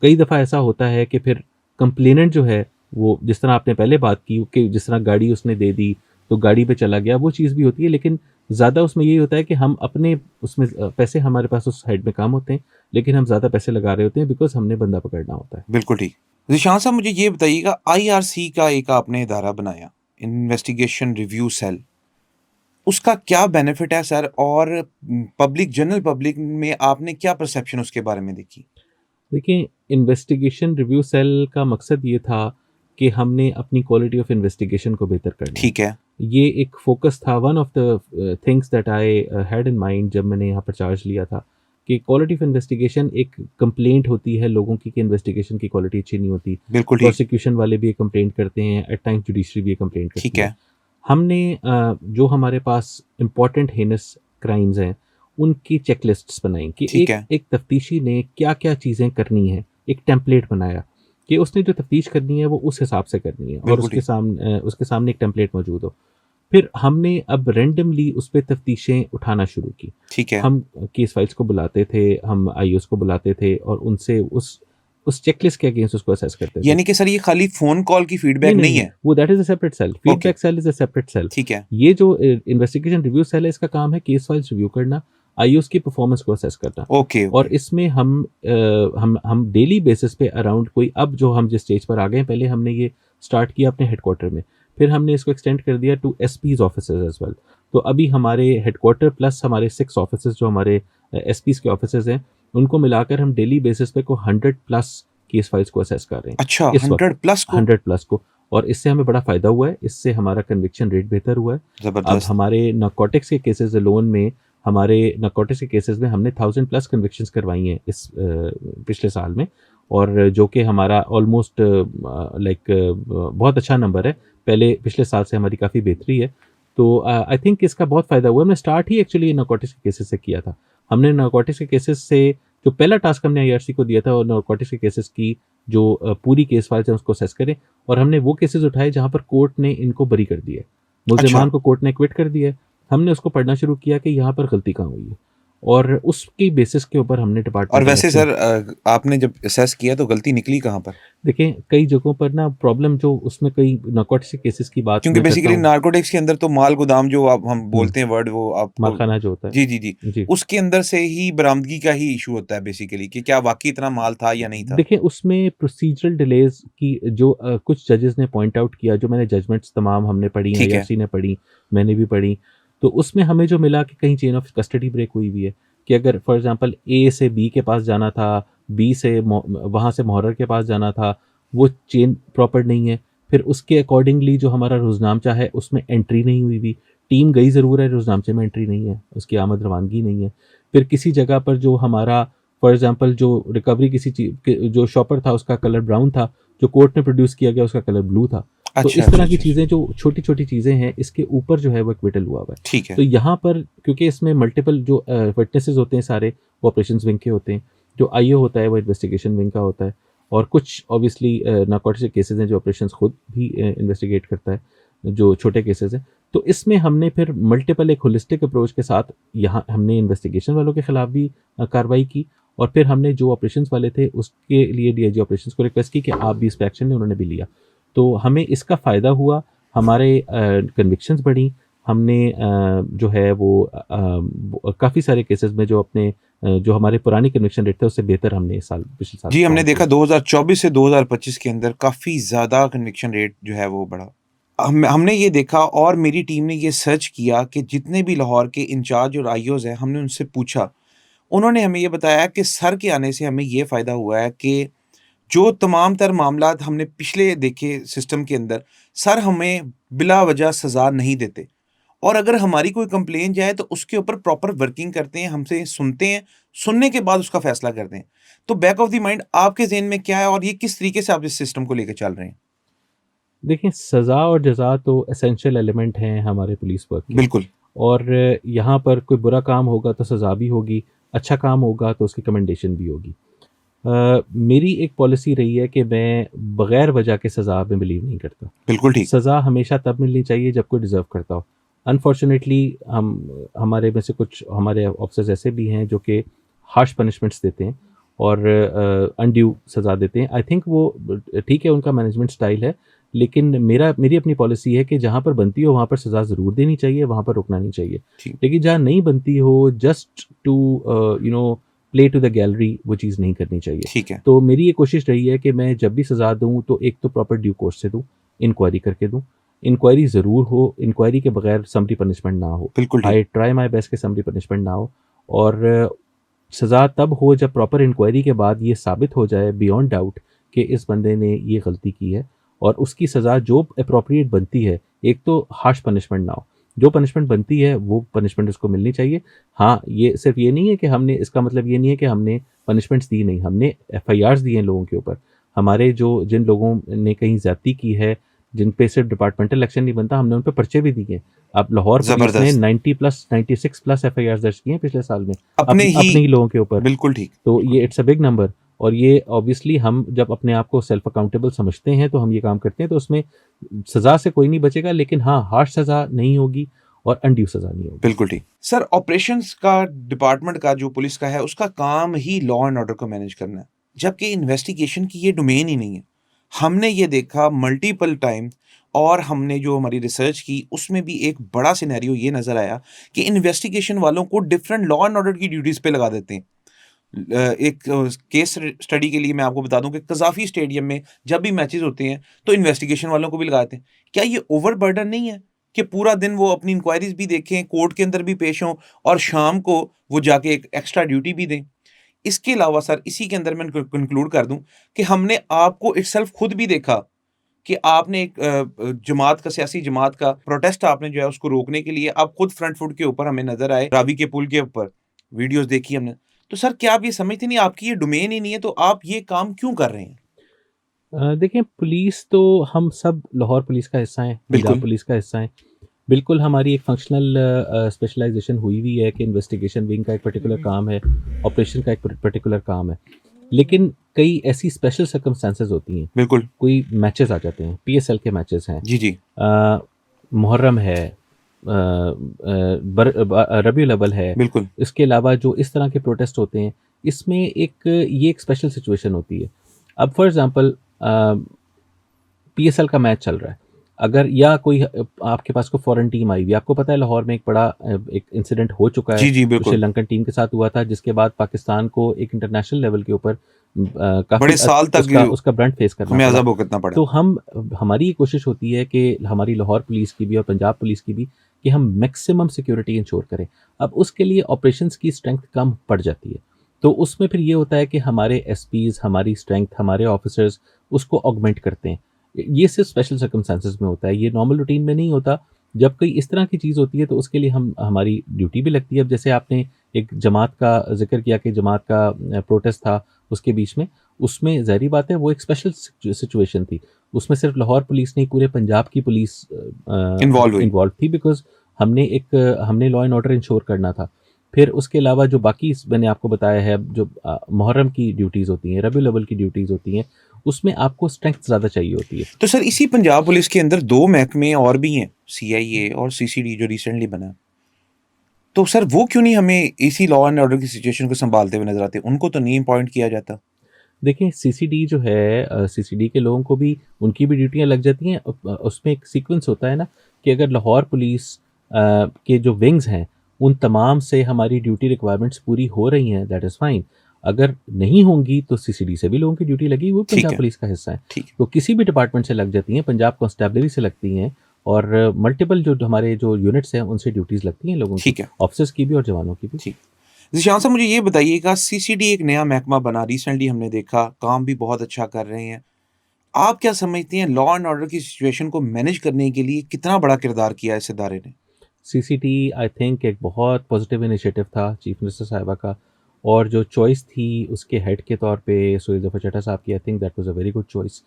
कई दफ़ा ऐसा होता है कि फिर कंप्लेनेंट जो है, वो जिस तरह आपने पहले बात की कि जिस तरह गाड़ी उसने दे दी तो गाड़ी पे चला गया, वो चीज़ भी होती है। लेकिन ज़्यादा उसमें यही होता है कि हम अपने उसमें पैसे हमारे पास उस साइड में काम होते हैं लेकिन हम ज़्यादा पैसे लगा रहे होते हैं बिकॉज हमने बंदा पकड़ना होता है। बिल्कुल ठीक। ज़ीशान साहब मुझे ये बताइएगा, आईआरसी का एक आपने इदारा बनाया, इन्वेस्टिगेशन रिव्यू सेल, उसका क्या बेनिफिट है सर? और पब्लिक, जनरल पब्लिक में आपने क्या परसेप्शन उसके बारे में देखी? देखिए, इन्वेस्टिगेशन रिव्यू सेल का मकसद ये था कि हमने अपनी क्वालिटी ऑफ इन्वेस्टिगेशन को बेहतर करना है। ठीक है। ये एक फोकस था, one of the things that I had in mind जब मैंने यहाँ पर चार्ज लिया था, कि क्वालिटी ऑफ इन्वेस्टिगेशन एक कंप्लेंट होती है लोगों की कि इन्वेस्टिगेशन की क्वालिटी अच्छी नहीं होती। बिल्कुल ठीक। प्रोसिक्यूशन वाले भी ये कंप्लेंट करते हैं, एट टाइम जुडिशरी भी ये कंप्लेंट ठीक करती है। है। हमने जो हमारे पास इंपॉर्टेंट हेनस क्राइम्स हैं उनकी चेकलिस्ट्स बनाई कि ठीक एक है। एक तफ्तीशी ने क्या क्या चीज़ें करनी है। एक टेम्पलेट बनाया कि उसने जो तफ्तीश करनी है वो उस हिसाब से करनी है और बिल्कुल ठीक। उसके सामने एक टेम्पलेट मौजूद हो। फिर हमने अब रैंडमली उस पर तफ्तीशें उठाना शुरू की। ठीक है। हम केस फाइल्स को बुलाते थे, हम आईओस को बुलाते थे और उनसे उस चेकलिस्ट के अगेंस्ट उसको असेस करते थे। यानी कि सर ये खाली फ़ोन कॉल की फीडबैक नहीं है? वो that is a separate cell, okay. Feedback cell is a separate cell. ठीक है। ये जो इन्वेस्टिगेशन रिव्यू सेल है, इसका काम है केस फाइल्स रिव्यू करना, आईओस की परफॉर्मेंस को असेस करना। ओके, और ओके। इसमें हम डेली बेसिस पे अराउंड कोई, अब जो हम जिस स्टेज पर आ गए हैं, पहले हमने ये स्टार्ट किया अपने हेडक्वार्टर में, फिर हमने इसको एक्सटेंड कर दिया to SPs offices as well. तो अभी हमारे हेडक्वार्टर प्लस हमारे 6 ऑफिसेज जो हमारे एसपीज के ऑफिसेज हैं, उनको मिलाकर हम डेली बेसिस पे को 100+ केस फाइल्स को असेस कर रहे हैं अच्छा, इस वक्त, 100+ को? 100+ को। और इससे हमें बड़ा फ़ायदा हुआ है, इससे हमारा कन्विक्शन रेट बेहतर हुआ है। अब ज़बरदस्त। हमारे नारकोटिक्स के केसेस लोन में, हमारे नारकोटिक्स के केसेस में हमने 1000+ कन्विक्शंस करवाई हैं इस पिछले साल में, और जो कि हमारा ऑलमोस्ट बहुत अच्छा नंबर है। पिछले साल से हमारी काफ़ी बेहतरी है। तो आई थिंक इसका बहुत फ़ायदा हुआ है। हमने स्टार्ट ही एक्चुअली नारकोटिक्स के केसेस से किया था। हमने नारकोटिक्स के केसेस से जो पहला टास्क हमने आईआरसी को दिया था, और नारकोटिक्स के केसेस की जो पूरी केस फाइल्स हैं उसको असेस करें, और हमने वो केसेस उठाए जहाँ पर कोर्ट ने इनको बरी कर दिया है, मुल्ज़िमान अच्छा। को कोर्ट ने एक्विट कर दिया है। हमने उसको पढ़ना शुरू किया कि यहाँ पर गलती कहाँ हुई है, और उसकी बेसिस के ऊपर हमने और डिपार्टमेंटल वैसे एक्शन सर आपने जब असेस किया तो गलती निकली कहाँ पर? देखें कई जगहों पर ना प्रॉब्लम जो उसमें कई नारकोटिक्स केसेस की बात क्योंकि मैं करता बेसिकली हूँ। नारकोटिक्स के अंदर तो माल गोदाम जो आप हम हुँ, बोलते हैं वर्ड वो आपको मालखाना जो होता है। जी, जी, जी। जी। उसके अंदर से ही बरामदगी का ही इश्यू होता है बेसिकली कि क्या वाक़ई इतना माल था या नहीं था? देखिए उसमें प्रोसीजरल डिलेज़ की जो कुछ जजेस ने पॉइंट आउट किया, जो मैंने जजमेंट्स तमाम हमने पढ़ी, ठीक है। आईआरसी ने पढ़ी, मैंने भी पढ़ी। तो उसमें हमें जो मिला कि कहीं चेन ऑफ कस्टडी ब्रेक हुई हुई है, कि अगर फॉर एग्ज़ाम्पल ए से बी के पास जाना था, बी से वहाँ से मुहर्रर के पास जाना था, वो चेन प्रॉपर नहीं है। फिर उसके अकॉर्डिंगली जो हमारा रोज़नामचा है उसमें एंट्री नहीं हुई हुई। टीम गई ज़रूर है, रोज़नामचे में एंट्री नहीं है, उसकी आमद रवानगी नहीं है। फिर किसी जगह पर जो हमारा फॉर एग्ज़ाम्पल जो रिकवरी किसी चीज़ के जो शॉपर था उसका कलर ब्राउन था, जो कोर्ट में प्रोड्यूस किया गया उसका कलर ब्लू था। तो अच्छा, इस अच्छा, तरह की अच्छा, अच्छा। चीज़ें जो छोटी-छोटी चीज़ें हैं, इसके ऊपर जो है वो एक्विटल हुआ हुआ है। ठीक है। तो यहाँ पर क्योंकि इसमें मल्टीपल जो विटनेसेस होते हैं सारे, वो ऑपरेशंस विंग के होते हैं। जो आईओ होता है वो इन्वेस्टिगेशन विंग का होता है और कुछ ऑब्वियसली नारकोटिक्स केसेस हैं जो ऑपरेशंस खुद भी इन्वेस्टिगेट करता है, जो छोटे केसेस हैं। तो इसमें हमने फिर मल्टीपल एक होलिस्टिक अप्रोच के साथ यहाँ हमने इन्वेस्टिगेशन वालों के खिलाफ भी कार्रवाई की और फिर हमने जो ऑपरेशंस वाले थे उसके लिए डीआईजी ऑपरेशंस को रिक्वेस्ट की कि आप भी इस पे एक्शन लें, उन्होंने भी लिया। तो हमें इसका फ़ायदा हुआ, हमारे कन्विक्शंस बढ़ी, हमने जो है वो काफ़ी सारे केसेस में जो अपने जो हमारे पुरानी कन्विक्शन रेट थे उससे बेहतर हमने इस साल पिछले साल जी, हमने परफॉर्म किया। देखा 2024 से 2025 के अंदर काफ़ी ज़्यादा कन्विक्शन रेट जो है वो बढ़ा। हमने ये देखा और मेरी टीम ने ये सर्च किया कि जितने भी लाहौर के इंचार्ज और आईओज़ हैं, हमने उनसे पूछा। उन्होंने हमें ये बताया कि सर के आने से हमें ये फ़ायदा हुआ है कि जो तमाम तर मामलात हमने पिछले देखे सिस्टम के अंदर, सर हमें बिला वजह सज़ा नहीं देते और अगर हमारी कोई कंप्लेंट जाए तो उसके ऊपर प्रॉपर वर्किंग करते हैं, हमसे सुनते हैं, सुनने के बाद उसका फ़ैसला करते हैं। तो बैक ऑफ द माइंड आपके ज़हन में क्या है और ये किस तरीके से आप इस सिस्टम को लेके चल रहे हैं? देखिए सज़ा और जज़ा तो एसेंशियल एलिमेंट हैं हमारे पुलिस वर्क के बिल्कुल, और यहाँ पर कोई बुरा काम होगा तो सज़ा भी होगी, अच्छा काम होगा तो उसकी कमेंडेशन भी होगी। मेरी एक पॉलिसी रही है कि मैं बग़ैर वजह के सज़ा में बिलीव नहीं करता। बिल्कुल ठीक। सज़ा हमेशा तब मिलनी चाहिए जब कोई डिज़र्व करता हो। अनफॉर्चुनेटली हमारे में से कुछ हमारे ऑफ़िसर्स ऐसे भी हैं जो कि हार्श पनिशमेंट्स देते हैं और अनड्यू सज़ा देते हैं। आई थिंक वो ठीक है, उनका मैनेजमेंट स्टाइल है, लेकिन मेरी अपनी पॉलिसी है कि जहाँ पर बनती हो वहाँ पर सज़ा ज़रूर देनी चाहिए, वहाँ पर रुकना नहीं चाहिए। ठीक, लेकिन जहाँ नहीं बनती हो just to play to the gallery वो चीज़ नहीं करनी चाहिए। ठीक है। तो मेरी ये कोशिश रही है कि मैं जब भी सज़ा दूँ तो एक तो प्रॉपर ड्यू कोर्स से दूँ, इंक्वायरी करके दूँ। इंक्वायरी ज़रूर हो, इंक्वायरी के बगैर समरी पनिशमेंट ना हो। बिल्कुल ठीक। आई ट्राई माय बेस्ट कि समरी पनिशमेंट ना हो और सज़ा तब हो जब प्रॉपर इंक्वायरी के बाद ये साबित हो जाए बियॉन्ड डाउट कि इस बंदे ने ये गलती की है और उसकी सज़ा जो एप्रोप्रिएट बनती है, एक तो हार्श पनिशमेंट ना हो। जो पनिशमेंट बनती है वो पनिशमेंट उसको मिलनी चाहिए। हाँ, ये सिर्फ़ ये नहीं है कि हमने इसका मतलब ये नहीं है कि हमने पनिशमेंट्स दी नहीं, हमने एफआईआर्स दिए हैं लोगों के ऊपर। हमारे जो जिन लोगों ने कहीं ज़्यादती की है, जिन पे सिर्फ़ डिपार्टमेंटल एक्शन नहीं बनता, हमने उन पे पर्चे भी दिए हैं। अब लाहौर पुलिस ने ज़बरदस्त। 90 प्लस 96 प्लस एफआईआर्स दर्ज किए हैं पिछले साल में, अपने ही अपने ही लोगों के ऊपर। बिल्कुल ठीक, तो बिल्कुल। ये इट्स अ बिग नंबर और ये ऑब्वियसली हम जब अपने आप को सेल्फ अकाउंटेबल समझते हैं तो हम ये काम करते हैं, तो उसमें सज़ा से कोई नहीं बचेगा, लेकिन हाँ, हार्श सज़ा नहीं होगी और अनड्यू सज़ा नहीं होगी। बिल्कुल ठीक। सर ऑपरेशंस का डिपार्टमेंट का जो पुलिस का है उसका काम ही लॉ एंड ऑर्डर को मैनेज करना है, जबकि इन्वेस्टिगेशन की ये डोमेन ही नहीं है। हमने ये देखा मल्टीपल टाइम और हमने जो हमारी रिसर्च की उसमें भी एक बड़ा सिनेरियो ये नज़र आया कि इन्वेस्टिगेशन वालों को डिफरेंट लॉ एंड ऑर्डर की ड्यूटीज़ पे लगा देते हैं। एक केस स्टडी के लिए मैं आपको बता दूं कि कज़ाफ़ी स्टेडियम में जब भी मैचेस होते हैं तो इन्वेस्टिगेशन वालों को भी लगाते हैं। क्या ये ओवरबर्डन नहीं है कि पूरा दिन वो अपनी इंक्वायरीज भी देखें, कोर्ट के अंदर भी पेश हों और शाम को वो जाके एक एक्स्ट्रा ड्यूटी भी दें? इसके अलावा सर इसी के अंदर मैं कंक्लूड कर दूं कि हमने आपको इटसेल्फ खुद भी देखा कि आपने एक जमात का सियासी जमात का प्रोटेस्ट आपने जो है उसको रोकने के लिए आप खुद फ्रंट फुट के ऊपर हमें नजर आए, रावी के पुल के ऊपर वीडियोस देखी हमने। तो सर क्या आप ये समझते नहीं आपकी ये डोमेन ही नहीं है तो आप ये काम क्यों कर रहे हैं? देखें पुलिस तो हम सब लाहौर पुलिस का हिस्सा हैं, पंजाब बिल्कुल, पुलिस का हिस्सा हैं। बिल्कुल हमारी एक फंक्शनल स्पेशलाइजेशन हुई हुई है कि इन्वेस्टिगेशन विंग का एक पर्टिकुलर काम है, ऑपरेशन का एक पर्टिकुलर काम है। लेकिन कई ऐसी स्पेशल सर्कमस्टेंसेस होती हैं, बिल्कुल। कोई मैचेस आ जाते हैं, पीएसएल के मैचेस हैं, जी, जी। मुहर्रम है, रबीउल अव्वल है, बिल्कुल। इसके अलावा जो इस तरह के प्रोटेस्ट होते हैं, इसमें ये एक स्पेशल सिचुएशन होती है। अब फॉर एग्जांपल पीएसएल का मैच चल रहा है, अगर या कोई आपके पास कोई फॉरेन टीम आई हुई है, आपको पता है लाहौर में एक बड़ा एक इंसिडेंट हो चुका है जी, जी, जो बिल्कुल। श्रीलंकन टीम के साथ हुआ था, जिसके बाद पाकिस्तान को एक इंटरनेशनल लेवल के ऊपर काफ़ी बड़े साल तक उसका ब्रंट फेस करना खमियाजा पड़ा। भुगतना पड़ा। तो हमारी ये कोशिश होती है कि हमारी लाहौर पुलिस की भी और पंजाब पुलिस की भी, कि हम मैक्सिमम सिक्योरिटी इंश्योर करें। अब उसके लिए ऑपरेशंस की स्ट्रेंथ कम पड़ जाती है, तो उसमें फिर ये होता है कि हमारे एसपीज, हमारी स्ट्रेंथ, हमारे ऑफिसर्स उसको ऑगमेंट करते हैं। ये सिर्फ स्पेशल सर्कमस्टांसेस में होता है, ये नॉर्मल रूटीन में नहीं होता। जब कोई इस तरह की चीज़ होती है तो उसके लिए हमारी ड्यूटी भी लगती है। अब जैसे आपने एक जमात का जिक्र किया कि जमात का प्रोटेस्ट था उसके बीच में, उसमें ज़ाहिर बात है वो एक स्पेशल सिचुएशन थी। उसमें सिर्फ लाहौर पुलिस नहीं, पूरे पंजाब की पुलिस इन्वॉल्व हुई। इन्वॉल्व थी, बिकॉज हमने लॉ एंड ऑर्डर इंश्योर करना था। फिर उसके अलावा जो बाकी मैंने आपको बताया है, जो मुहर्रम की ड्यूटीज़ होती हैं, रबीउल अव्वल की ड्यूटीज़ होती हैं, उसमें आपको स्ट्रेंथ ज़्यादा चाहिए होती है। तो सर इसी पंजाब पुलिस के अंदर 2 महकमे और भी हैं, सीआईए और सीसीडी जो रिसेंटली बना है। तो सर वो क्यों नहीं हमें इसी लॉ एंड ऑर्डर की सिचुएशन को सँभालते हुए नज़र आते? उनको तो नहीं अपॉइंट किया जाता? देखिए सीसीडी जो है, सीसीडी के लोगों को भी उनकी भी ड्यूटियाँ लग जाती हैं। उसमें एक सीक्वेंस होता है ना, कि अगर लाहौर पुलिस के जो विंग्स हैं, उन तमाम से हमारी ड्यूटी रिक्वायरमेंट्स पूरी हो रही हैं, दैट इज़ फाइन। अगर नहीं होंगी तो सीसीडी से भी लोगों की ड्यूटी लगी, वो ठीक पंजाब है, पुलिस का हिस्सा है। ठीक है, तो किसी भी डिपार्टमेंट से लग जाती हैं, पंजाब कांस्टेबलरी से लगती हैं, और मल्टीपल जो हमारे जो यूनिट्स हैं उनसे ड्यूटीज़ लगती हैं लोगों की, ठीक है, ऑफिसर्स की भी और जवानों की भी। ठीक। ज़ीशान साहब मुझे ये बताइएगा सीसीडी एक नया महकमा बना, रिसेंटली हमने देखा, काम भी बहुत अच्छा कर रहे हैं। आप क्या समझती हैं लॉ एंड ऑर्डर की सिचुएशन को मैनेज करने के लिए कितना बड़ा किरदार किया इस इदारे ने? सीसीटी आई थिंक एक बहुत पॉजिटिव इनिशिएटिव था चीफ मिनिस्टर साहिबा का, और जो चॉइस थी उसके हेड के तौर पे सुहेल ज़फ़र चड्ढा साहब की, I think that was a very good choice,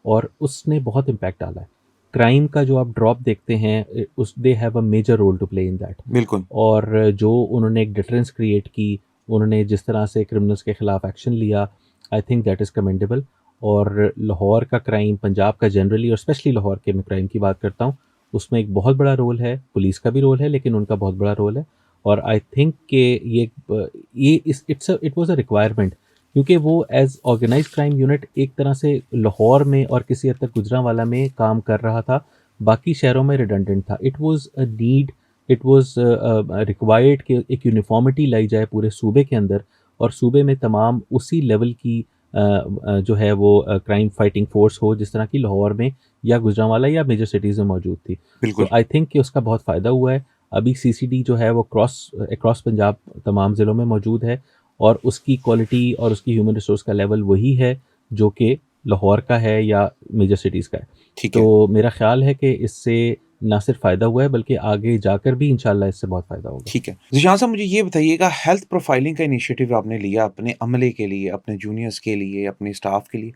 और उसने बहुत इम्पैक्ट डाला है। क्राइम का जो आप ड्रॉप देखते हैं, उस they have a major role to play in that. बिल्कुल, और जो उन्होंने एक डिटरेंस क्रिएट की, उन्होंने जिस तरह से क्रिमिनल्स के खिलाफ एक्शन लिया, I think that is commendable. और लाहौर का क्राइम, पंजाब का जनरली और स्पेशली लाहौर के मैं क्राइम की बात करता हूँ, उसमें एक बहुत बड़ा रोल है, पुलिस का भी रोल है, लेकिन उनका बहुत बड़ा रोल है। और आई थिंक कि इट वाज़ अ रिक्वायरमेंट, क्योंकि वो एज ऑर्गेनाइज्ड क्राइम यूनिट एक तरह से लाहौर में और किसी हद तक गुजरांवाला में काम कर रहा था, बाकी शहरों में रिडंडेंट था। It was a need, it was required कि एक यूनिफॉर्मिटी लाई जाए पूरे सूबे के अंदर, और सूबे में तमाम उसी लेवल की जो है वो क्राइम फाइटिंग फोर्स हो, जिस तरह की लाहौर में या गुजरांवाला या मेजर सिटीज़ में मौजूद थी। तो बिल्कुल। आई थिंक कि उसका बहुत फ़ायदा हुआ है। अभी सीसीडी जो है वो अक्रॉस पंजाब तमाम ज़िलों में मौजूद है, और उसकी क्वालिटी और उसकी ह्यूमन रिसोर्स का लेवल वही है जो कि लाहौर का है या मेजर सिटीज़ का है। ठीक है। तो मेरा ख़्याल है कि इससे ना सिर्फ फ़ायदा हुआ है, बल्कि आगे जाकर भी इंशाल्लाह इससे बहुत फ़ायदा होगा। ठीक है। ज़ीशान साहब मुझे ये बताइएगा हेल्थ प्रोफाइलिंग का इनिशिएटिव आपने लिया अपने अमले के लिए, अपने जूनियर्स के लिए, अपने स्टाफ के लिए।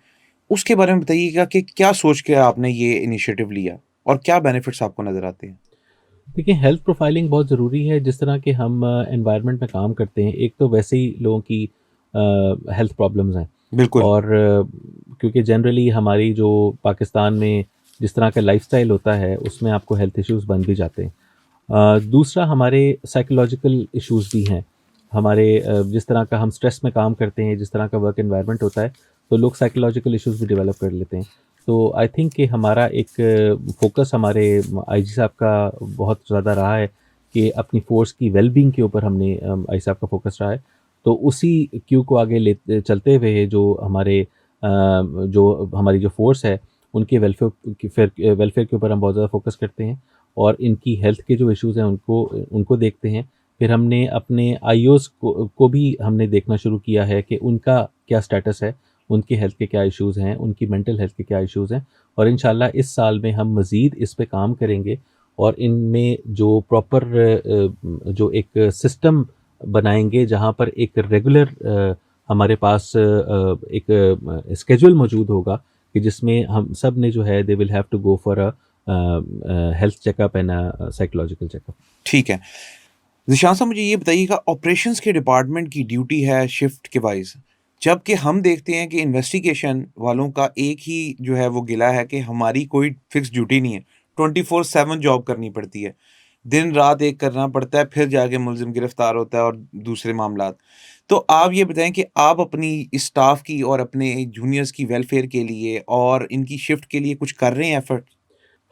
उसके बारे में बताइएगा कि क्या सोच के आपने ये इनिशिएटिव लिया और क्या बेनिफिट्स आपको नज़र आते हैं? देखिए हेल्थ प्रोफाइलिंग बहुत ज़रूरी है। जिस तरह के हम एनवायरनमेंट में काम करते हैं, एक तो वैसे ही लोगों की हेल्थ प्रॉब्लम्स हैं, बिल्कुल, और क्योंकि जनरली हमारी जो पाकिस्तान में जिस तरह का लाइफस्टाइल होता है, उसमें आपको हेल्थ इश्यूज़ बन भी जाते हैं। दूसरा हमारे साइकोलॉजिकल इश्यूज़ भी हैं। हमारे जिस तरह का हम स्ट्रेस में काम करते हैं, जिस तरह का वर्क एनवायरनमेंट होता है, तो लोग साइकोलॉजिकल इश्यूज़ भी डेवलप कर लेते हैं। तो आई थिंक कि हमारा एक फ़ोकस हमारे आईजी साहब का बहुत ज़्यादा रहा है कि अपनी फ़ोर्स की वेल-बीइंग के ऊपर हमने आईजी साहब का फ़ोकस रहा है। तो उसी क्यू को आगे ले चलते हुए जो हमारी जो फ़ोर्स है, उनके वेलफेयर के ऊपर हम बहुत ज़्यादा फ़ोकस करते हैं, और इनकी हेल्थ के जो इश्यूज़ हैं उनको उनको देखते हैं। फिर हमने अपने आईओज़ को भी हमने देखना शुरू किया है कि उनका क्या स्टेटस है, उनकी हेल्थ के क्या इश्यूज़ हैं, उनकी मेंटल हेल्थ के क्या इश्यूज़ हैं, और इंशाल्लाह इस साल में हम मज़ीद इस पे काम करेंगे, और इनमें जो प्रॉपर जो एक सिस्टम बनाएँगे, जहाँ पर एक रेगुलर हमारे पास एक स्केड्यूल मौजूद होगा, कि जिसमें हम सब ने जो है they will have to go for a health checkup and psychological checkup. ठीक है। ज़ीशान साहब मुझे ये बताइएगा ऑपरेशंस के डिपार्टमेंट की ड्यूटी है शिफ्ट के वाइज़, जबकि हम देखते हैं कि इन्वेस्टिगेशन वालों का एक ही जो है वो गिला है कि हमारी कोई फिक्स ड्यूटी नहीं है, 24/7 जॉब करनी पड़ती है। दिन रात एक करना पड़ता है, फिर जाके मुलज़िम गिरफ्तार होता है और दूसरे मामलात। तो आप ये बताएँ कि आप अपनी इस स्टाफ़ की और अपने जूनियर्स की वेलफेयर के लिए और इनकी शिफ्ट के लिए कुछ कर रहे हैं एफ़र्ट?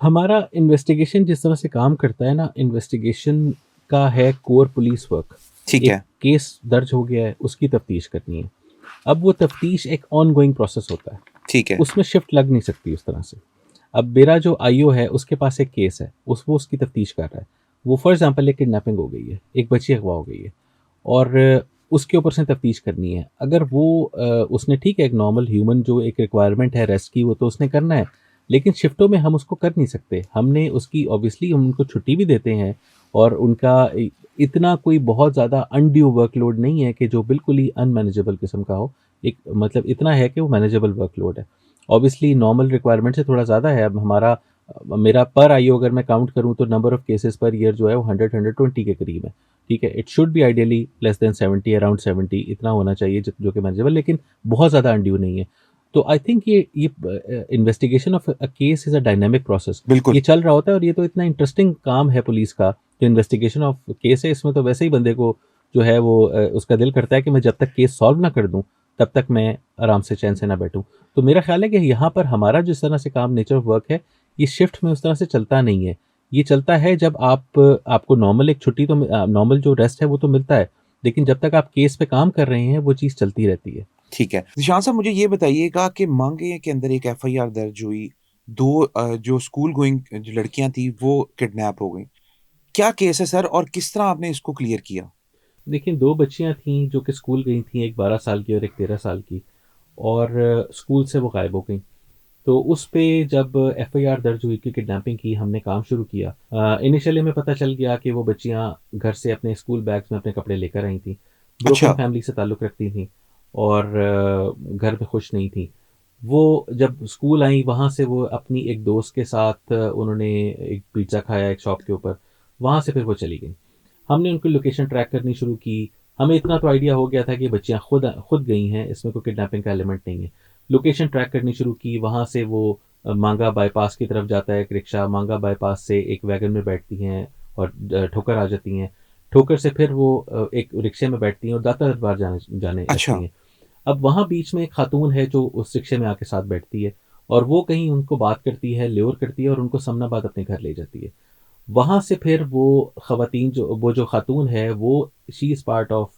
हमारा इन्वेस्टिगेशन जिस तरह से काम करता है ना, इन्वेस्टिगेशन का है कोर पुलिस वर्क। ठीक एक है, केस दर्ज हो गया है, उसकी तफ्तीश करनी है। अब वो तफ्तीश एक ऑनगोइंग प्रोसेस होता है, ठीक है। उसमें शिफ्ट लग नहीं सकती उस तरह से। अब मेरा जो आईओ है, उसके पास एक केस है, वो उसकी तफ्तीश कर रहा है। वो फॉर एग्जांपल एक किडनैपिंग हो गई है, एक बच्ची अगवा हो गई है और उसके ऊपर उसने तफ्तीश करनी है। अगर वो उसने ठीक है, एक नॉर्मल ह्यूमन जो एक रिक्वायरमेंट है रेस्ट की, वो तो उसने करना है, लेकिन शिफ्टों में हम उसको कर नहीं सकते। हमने उसकी ऑब्वियसली हम उनको छुट्टी भी देते हैं और उनका इतना कोई बहुत ज़्यादा अनड्यू वर्कलोड नहीं है कि जो बिल्कुल ही अनमैनेजेबल किस्म का हो। एक मतलब इतना है कि वो मैनेजेबल वर्कलोड है। ऑब्वियसली नॉर्मल रिक्वायरमेंट से थोड़ा ज़्यादा है। अब हमारा मेरा पर आईओ अगर मैं काउंट करूँ तो number of cases per year जो है वो 100-120 के करीब है। ठीक है, it should be ideally less than 70, around 70 इतना होना चाहिए जो कि मैनेजेबल, लेकिन बहुत ज़्यादा अनड्यू नहीं है। तो आई थिंक ये investigation of a case is a dynamic process. बिल्कुल, ये चल रहा होता है और ये तो इतना इंटरेस्टिंग काम है पुलिस का, जो इन्वेस्टिगेशन ऑफ केस है। इसमें तो वैसे ही बंदे को जो है वो उसका दिल करता है कि मैं जब तक केस सॉल्व ना कर दूँ, तब तक मैं आराम से चैन से ना बैठूँ। तो मेरा ख़्याल है कि यहाँ पर हमारा जिस तरह से काम, नेचर ऑफ वर्क है, ये शिफ्ट में उस तरह से चलता नहीं है। ये चलता है जब आपको नॉर्मल एक छुट्टी तो नॉर्मल जो रेस्ट है वो तो मिलता है, लेकिन जब तक आप केस पे काम कर रहे हैं, वो चीज़ चलती रहती है। ठीक है। निशान साहब मुझे ये बताइएगा कि मांगे के अंदर एक एफआईआर दर्ज हुई, 2 जो स्कूल गोइंग जो लड़कियाँ थी वो किडनैप हो गईं। क्या केस है सर और किस तरह आपने इसको क्लियर किया? देखिए, 2 बच्चियाँ थीं जो कि स्कूल गई थीं, एक 12 साल की और एक 13 साल की, और स्कूल से वो गायब हो गईं। तो उस पे जब एफआईआर दर्ज हुई कि किडनैपिंग की, हमने काम शुरू किया। इनिशियली हमें पता चल गया कि वो बच्चियाँ घर से अपने स्कूल बैग्स में अपने कपड़े लेकर आई थीं। ब्रोकन अच्छा, फैमिली से ताल्लुक़ रखती थीं और घर में खुश नहीं थीं। वो जब स्कूल आई, वहाँ से वो अपनी एक दोस्त के साथ उन्होंने एक पिज़्ज़ा खाया एक शॉप के ऊपर, वहाँ से फिर वो चली गईं। हमने उनकी लोकेशन ट्रैक करनी शुरू की। हमें इतना तो आइडिया हो गया था कि बच्चियाँ खुद गई हैं, इसमें कोई किडनैपिंग का एलिमेंट नहीं है। लोकेशन ट्रैक करनी शुरू की, वहाँ से वो मांगा बाईपास की तरफ जाता है एक रिक्शा, मांगा बाईपास से एक वैगन में बैठती हैं और ठोकर आ जाती हैं। ठोकर से फिर वो एक रिक्शे में बैठती हैं और दाता दरबार जाने जाने अच्छा, लगती हैं। अब वहाँ बीच में एक खातून है जो उस रिक्शे में आके साथ बैठती है और वो कहीं उनको बात करती है, ल्योर करती है और उनको समनाबाद अपने घर ले जाती है। वहाँ से फिर वो जो खातून है, वो she is part of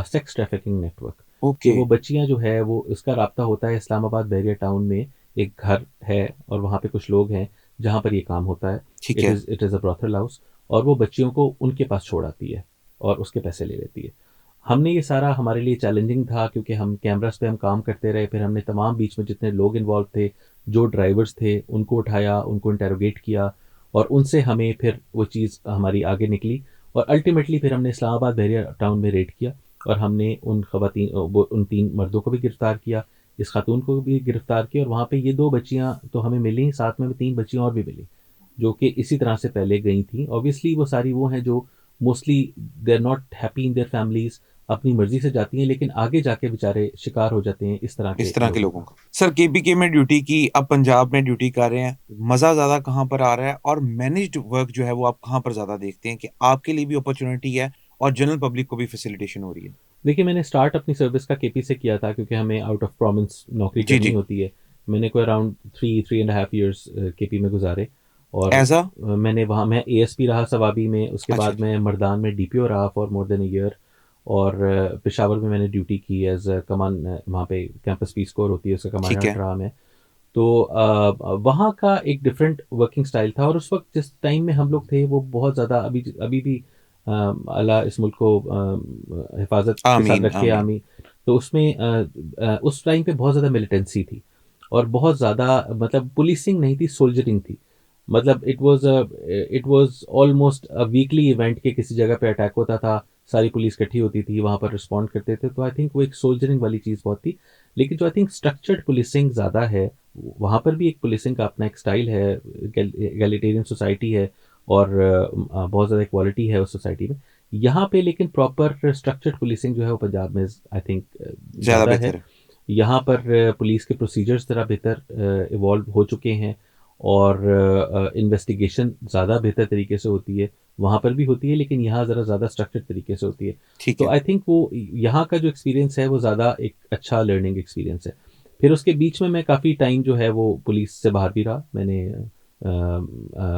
sex trafficking network. कि ओके, वो बच्चियाँ जो है वो उसका राब्ता होता है इस्लामाबाद बैरियर टाउन में, एक घर है और वहाँ पे कुछ लोग हैं जहाँ पर ये काम होता है। ठीक है। It is a brothel house और वो बच्चियों को उनके पास छोड़ आती है और उसके पैसे ले लेती है। हमने ये सारा, हमारे लिए चैलेंजिंग था क्योंकि हम कैमरास पे हम काम करते रहे, फिर हमने तमाम बीच में जितने लोग इन्वॉल्व थे, जो ड्राइवर्स थे, उनको उठाया, उनको इंटेरोगेट किया और उनसे हमें फिर वो चीज़ हमारी आगे निकली और अल्टीमेटली फिर हमने इस्लामाबाद बहरिया टाउन में रेड किया और हमने उन 3 मर्दों को भी गिरफ़्तार किया, इस खातून को भी गिरफ़्तार किया और वहाँ पे ये 2 बच्चियाँ तो हमें मिली, साथ में 3 बच्चियाँ और भी मिली, जो कि इसी तरह से पहले गई थीं। ऑब्वियसली वो सारी वो हैं जो mostly they are not happy in their families, अपनी मर्ज़ी से जाती हैं लेकिन आगे जाके बेचारे शिकार हो जाते हैं इस तरह के इस तरह के लोगों लोगों का। का। सर केपीके में ड्यूटी की, अब पंजाब में ड्यूटी कर रहे हैं। मज़ा ज़्यादा कहाँ पर आ रहा है और मैनेज्ड वर्क जो है वो आप कहाँ पर ज़्यादा देखते हैं कि आपके लिए भी अपॉर्च्युनिटी है और जनरल पब्लिक को भी फैसिलिटेशन हो रही है? देखिए, मैंने स्टार्ट अपनी सर्विस का केपी से किया था क्योंकि हमें आउट ऑफ प्रोविंस नौकरी जी, करनी जी। होती है। मैंने कोई around 3 and half years KP में गुज़ारे और ऐज़ अ मैंने वहाँ मैं एएसपी रहा सवाबी में, उसके अच्छा बाद जी। मैं मर्दान में डीपीओ रहा for more than a year और पेशावर में मैंने ड्यूटी की एज़ अ वहाँ पे कैंपस पीस कोर होती है, उसका ठीक कमांडेंट है। रहा मैं। तो वहाँ का एक डिफरेंट वर्किंग स्टाइल था और उस वक़्त जिस टाइम में हम लोग थे वो बहुत ज़्यादा अभी अभी भी अल्लाह इस मुल्क को हिफ़ाज़त के साथ आमीन, रखे आमीन। आमीन। तो उसमें उस टाइम पे बहुत ज़्यादा मिलिटेंसी थी और बहुत ज़्यादा मतलब पुलिसिंग नहीं थी, सोल्जरिंग थी। मतलब it was almost a weekly event कि किसी जगह पे अटैक होता था, सारी पुलिस इकट्ठी होती थी, वहाँ पर रिस्पॉन्ड करते थे। तो आई थिंक वो एक सोल्जरिंग वाली चीज़ बहुत थी। लेकिन जो आई थिंक स्ट्रक्चर्ड पुलिसिंग ज़्यादा है, वहाँ पर भी एक पुलिसिंग का अपना एक स्टाइल है, एगैलिटेरियन सोसाइटी है और बहुत ज़्यादा इक्वालिटी है उस सोसाइटी में। यहाँ पे लेकिन प्रॉपर स्ट्रक्चर्ड पुलिसिंग जो है वो पंजाब में आई थिंक ज़्यादा ज़्यादा है। बेहतर है। यहाँ पर पुलिस के प्रोसीजर्स ज़रा बेहतर इवॉल्व हो चुके हैं और इन्वेस्टिगेशन ज़्यादा बेहतर तरीके से होती है, वहाँ पर भी होती है, लेकिन यहाँ ज़रा ज़्यादा स्ट्रक्चर्ड तरीके से होती है। ठीक तो है। आई थिंक वो यहाँ का जो एक्सपीरियंस है वो ज़्यादा एक अच्छा लर्निंग एक्सपीरियंस है। फिर उसके बीच में मैं काफ़ी टाइम जो है वो पुलिस से बाहर भी रहा।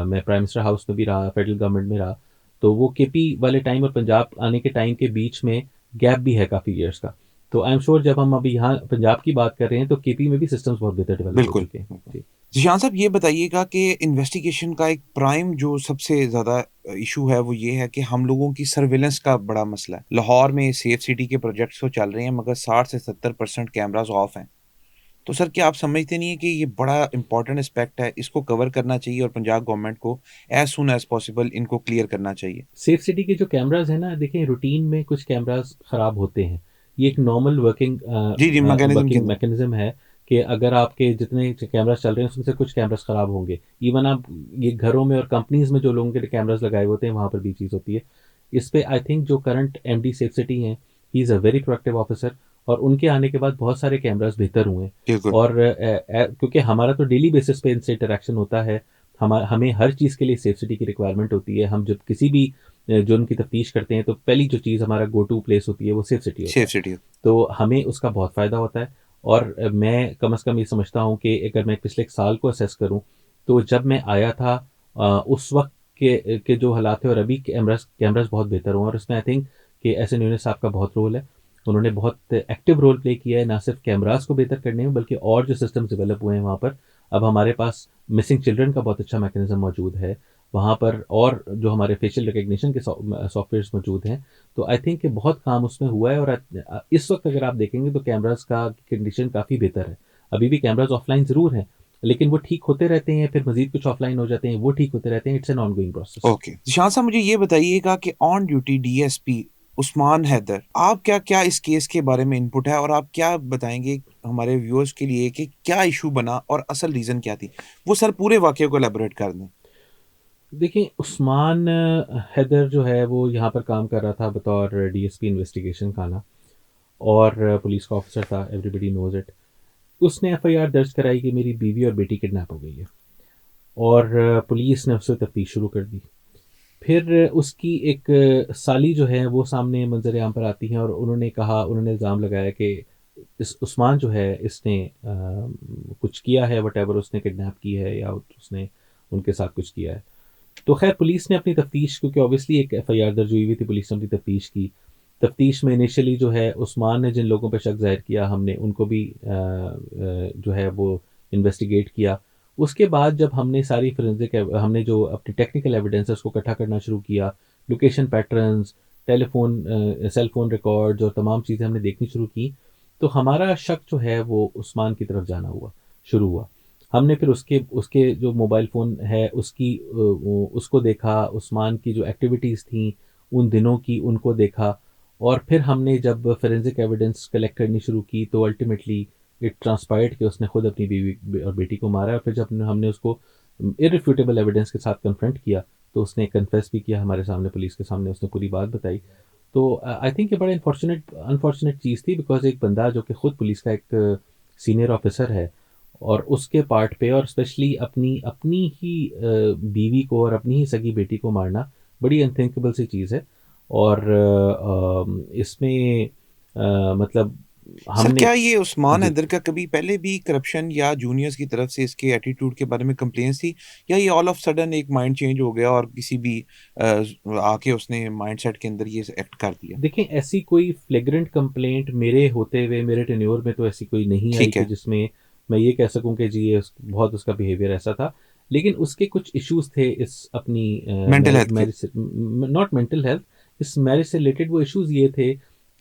मैं प्राइम मिनिस्टर हाउस में भी रहा, फेडरल गवर्नमेंट में रहा। तो वो केपी वाले टाइम और पंजाब आने के टाइम के बीच में गैप भी है काफ़ी इयर्स का। तो आई एम श्योर जब हम अभी यहाँ पंजाब की बात कर रहे हैं तो केपी में भी सिस्टम्स बहुत बेहतर डेवलप हो बिल्कुल, चुके हैं। बिल्कुल। जी। ज़ीशान साहब ये बताइएगा कि इन्वेस्टिगेशन का एक प्राइम जो सबसे ज़्यादा इश्यू है वो ये है कि हम लोगों की सर्विलेंस का बड़ा मसला है। लाहौर में सेफ सिटी के प्रोजेक्ट्स तो चल रहे हैं मगर 60 से 70% कैमराज़ ऑफ हैं। तो सर क्या आप समझते नहीं है कि ये बड़ा इम्पोर्टेंट एस्पेक्ट है, इसको कवर करना चाहिए और पंजाब गवर्नमेंट को एज़ सून एज़ पॉसिबल इनको क्लियर करना चाहिए? सेफ सिटी के जो कैमराज़ हैं ना, देखें रूटीन में कुछ कैमराज़ ख़राब होते हैं। ये एक नॉर्मल जी, जी, मैकेनिज़्म के वर्किंग अंदर। मैकेनिज़्म है कि अगर आपके जितने कैमराज़ चल रहे हैं उसमें से कुछ कैमराज़ ख़राब होंगे। इवन आप ये घरों में और कंपनीज़ में जो लोगों के कैमराज़ लगाए होते हैं वहाँ पर भी चीज़ होती है। इस पे आई थिंक जो करंट एमडी सेफ सिटी हैं, he is a very proactive officer और उनके आने के बाद बहुत सारे कैमराज़ बेहतर हुए हैं। बिल्कुल, और क्योंकि हमारा तो डेली बेसिस पे इनसे इंटरैक्शन होता है, हमें हर चीज़ के लिए सेफ सिटी की रिक्वायरमेंट होती है। हम जब किसी भी जुर्म की तफ्तीश करते हैं तो पहली जो चीज़ हमारा गो टू प्लेस होती है वो सेफ सिटी होता सेफ है। सिटी। तो हमें उसका बहुत फ़ायदा होता है और मैं कम से कम ये समझता हूँ कि अगर मैं पिछले एक साल को असेस करूँ, तो जब मैं आया था उस वक़्त के जो हालात थे और अभी कैमराज़ कैमराज़ बहुत बेहतर हुए हैं और इसमें आई थिंक कि एहसन यूनुस साहब का बहुत रोल है। उन्होंने बहुत एक्टिव रोल प्ले किया है, ना सिर्फ़ कैमराज़ को बेहतर करने में बल्कि और जो सिस्टम्स डेवलप हुए हैं वहाँ पर। अब हमारे पास मिसिंग चिल्ड्रन का बहुत अच्छा मैकेनिज़्म मौजूद है वहाँ पर और जो हमारे फेशियल रिकॉग्निशन के सॉफ्टवेयर्स मौजूद हैं। तो आई थिंक कि बहुत काम उसमें हुआ है और इस वक़्त अगर आप देखेंगे तो कैमराज़ का कंडीशन काफ़ी बेहतर है। अभी भी कैमराज़ ऑफ़लाइन ज़रूर हैं, लेकिन वो ठीक होते रहते हैं, फिर मज़ीद कुछ ऑफ़लाइन हो जाते हैं, वो ठीक होते रहते हैं। It's an ongoing process. Okay. Zeeshan साहब मुझे ये बताइएगा कि on duty DSP Usman Haider, आप क्या इस केस के बारे में इनपुट है और आप क्या बताएँगे हमारे व्यूअर्स के लिए कि क्या इश्यू बना और असल रीज़न क्या थी? वो सर पूरे वाक़ये को इलैबोरेट कर दें। देखिए, उस्मान हैदर जो है वो यहाँ पर काम कर रहा था बतौर डीएसपी इन्वेस्टिगेशन का ना और पुलिस का ऑफ़िसर था, एवरीबॉडी नोज़ इट। उसने एफआईआर दर्ज कराई कि मेरी बीवी और बेटी किडनैप हो गई है और पुलिस ने उससे तफ्तीश शुरू कर दी। फिर उसकी एक साली जो है वो सामने मंज़र-ए-आम पर आती हैं और उन्होंने इल्ज़ाम लगाया कि इस उस्मान जो है इसने कुछ किया है व्हाटएवर उसने किडनैप की है या उसने उनके साथ कुछ किया है। तो ख़ैर पुलिस ने अपनी तफ्तीश क्योंकि ऑब्वियसली एक एफआईआर दर्ज हुई थी, पुलिस ने अपनी तफ्तीश की। तफ्तीश में इनिशियली जो है उस्मान ने जिन लोगों पे शक ज़ाहिर किया हमने उनको भी जो है वो इन्वेस्टिगेट किया। उसके बाद जब हमने सारी फोरेंसिक हमने जो अपनी टेक्निकल एविडेंस है उसको इकट्ठा करना शुरू किया, location patterns, cell phone records और तमाम चीज़ें हमने देखनी शुरू की, तो हमारा शक जो है वो उस्मान की तरफ जाना शुरू हुआ। हमने फिर उसके उसके जो मोबाइल फ़ोन है उसको देखा, उस्मान की जो एक्टिविटीज़ थी, उन दिनों की उनको देखा और फिर हमने जब फोरेंसिक एविडेंस कलेक्ट करनी शुरू की तो अल्टीमेटली इट ट्रांसपायर्ड कि उसने खुद अपनी बीवी और बेटी को मारा और फिर जब हमने उसको इररिफ्यूटेबल एविडेंस के साथ कन्फ्रंट किया, तो उसने कन्फेस भी किया हमारे सामने, पुलिस के सामने उसने पूरी बात बताई। तो आई थिंक ये बड़ा अनफॉर्चुनेट चीज़ थी बिकॉज़ एक बंदा जो कि खुद पुलिस का एक सीनियर ऑफ़िसर है और उसके पार्ट पे और स्पेशली अपनी अपनी ही बीवी को और अपनी ही सगी बेटी को मारना बड़ी अनथिंकेबल सी चीज़ है और इसमें मतलब सर हमने क्या ये उस्मान जी। हैदर का कभी पहले भी करप्शन या जूनियर्स की तरफ से इसके एटीट्यूड के बारे में कंप्लेंट्स थी या ये ऑल ऑफ सडन एक माइंड चेंज हो गया और किसी भी आके उसने माइंडसेट के अंदर ये एक्ट कर दिया? देखें ऐसी कोई फ्लेग्रेंट कंप्लेंट मेरे होते हुए मेरे टेन्योर में तो ऐसी कोई नहीं आई ठीक कि है। जिसमें मैं ये कह सकूं कि जी बहुत उसका बिहेवियर ऐसा था। लेकिन उसके कुछ इश्यूज थे इस अपनी मेंटल हेल्थ के। मैरिज से नॉट मेंटल हेल्थ, इस मैरिज से रिलेटेड वो इश्यूज ये थे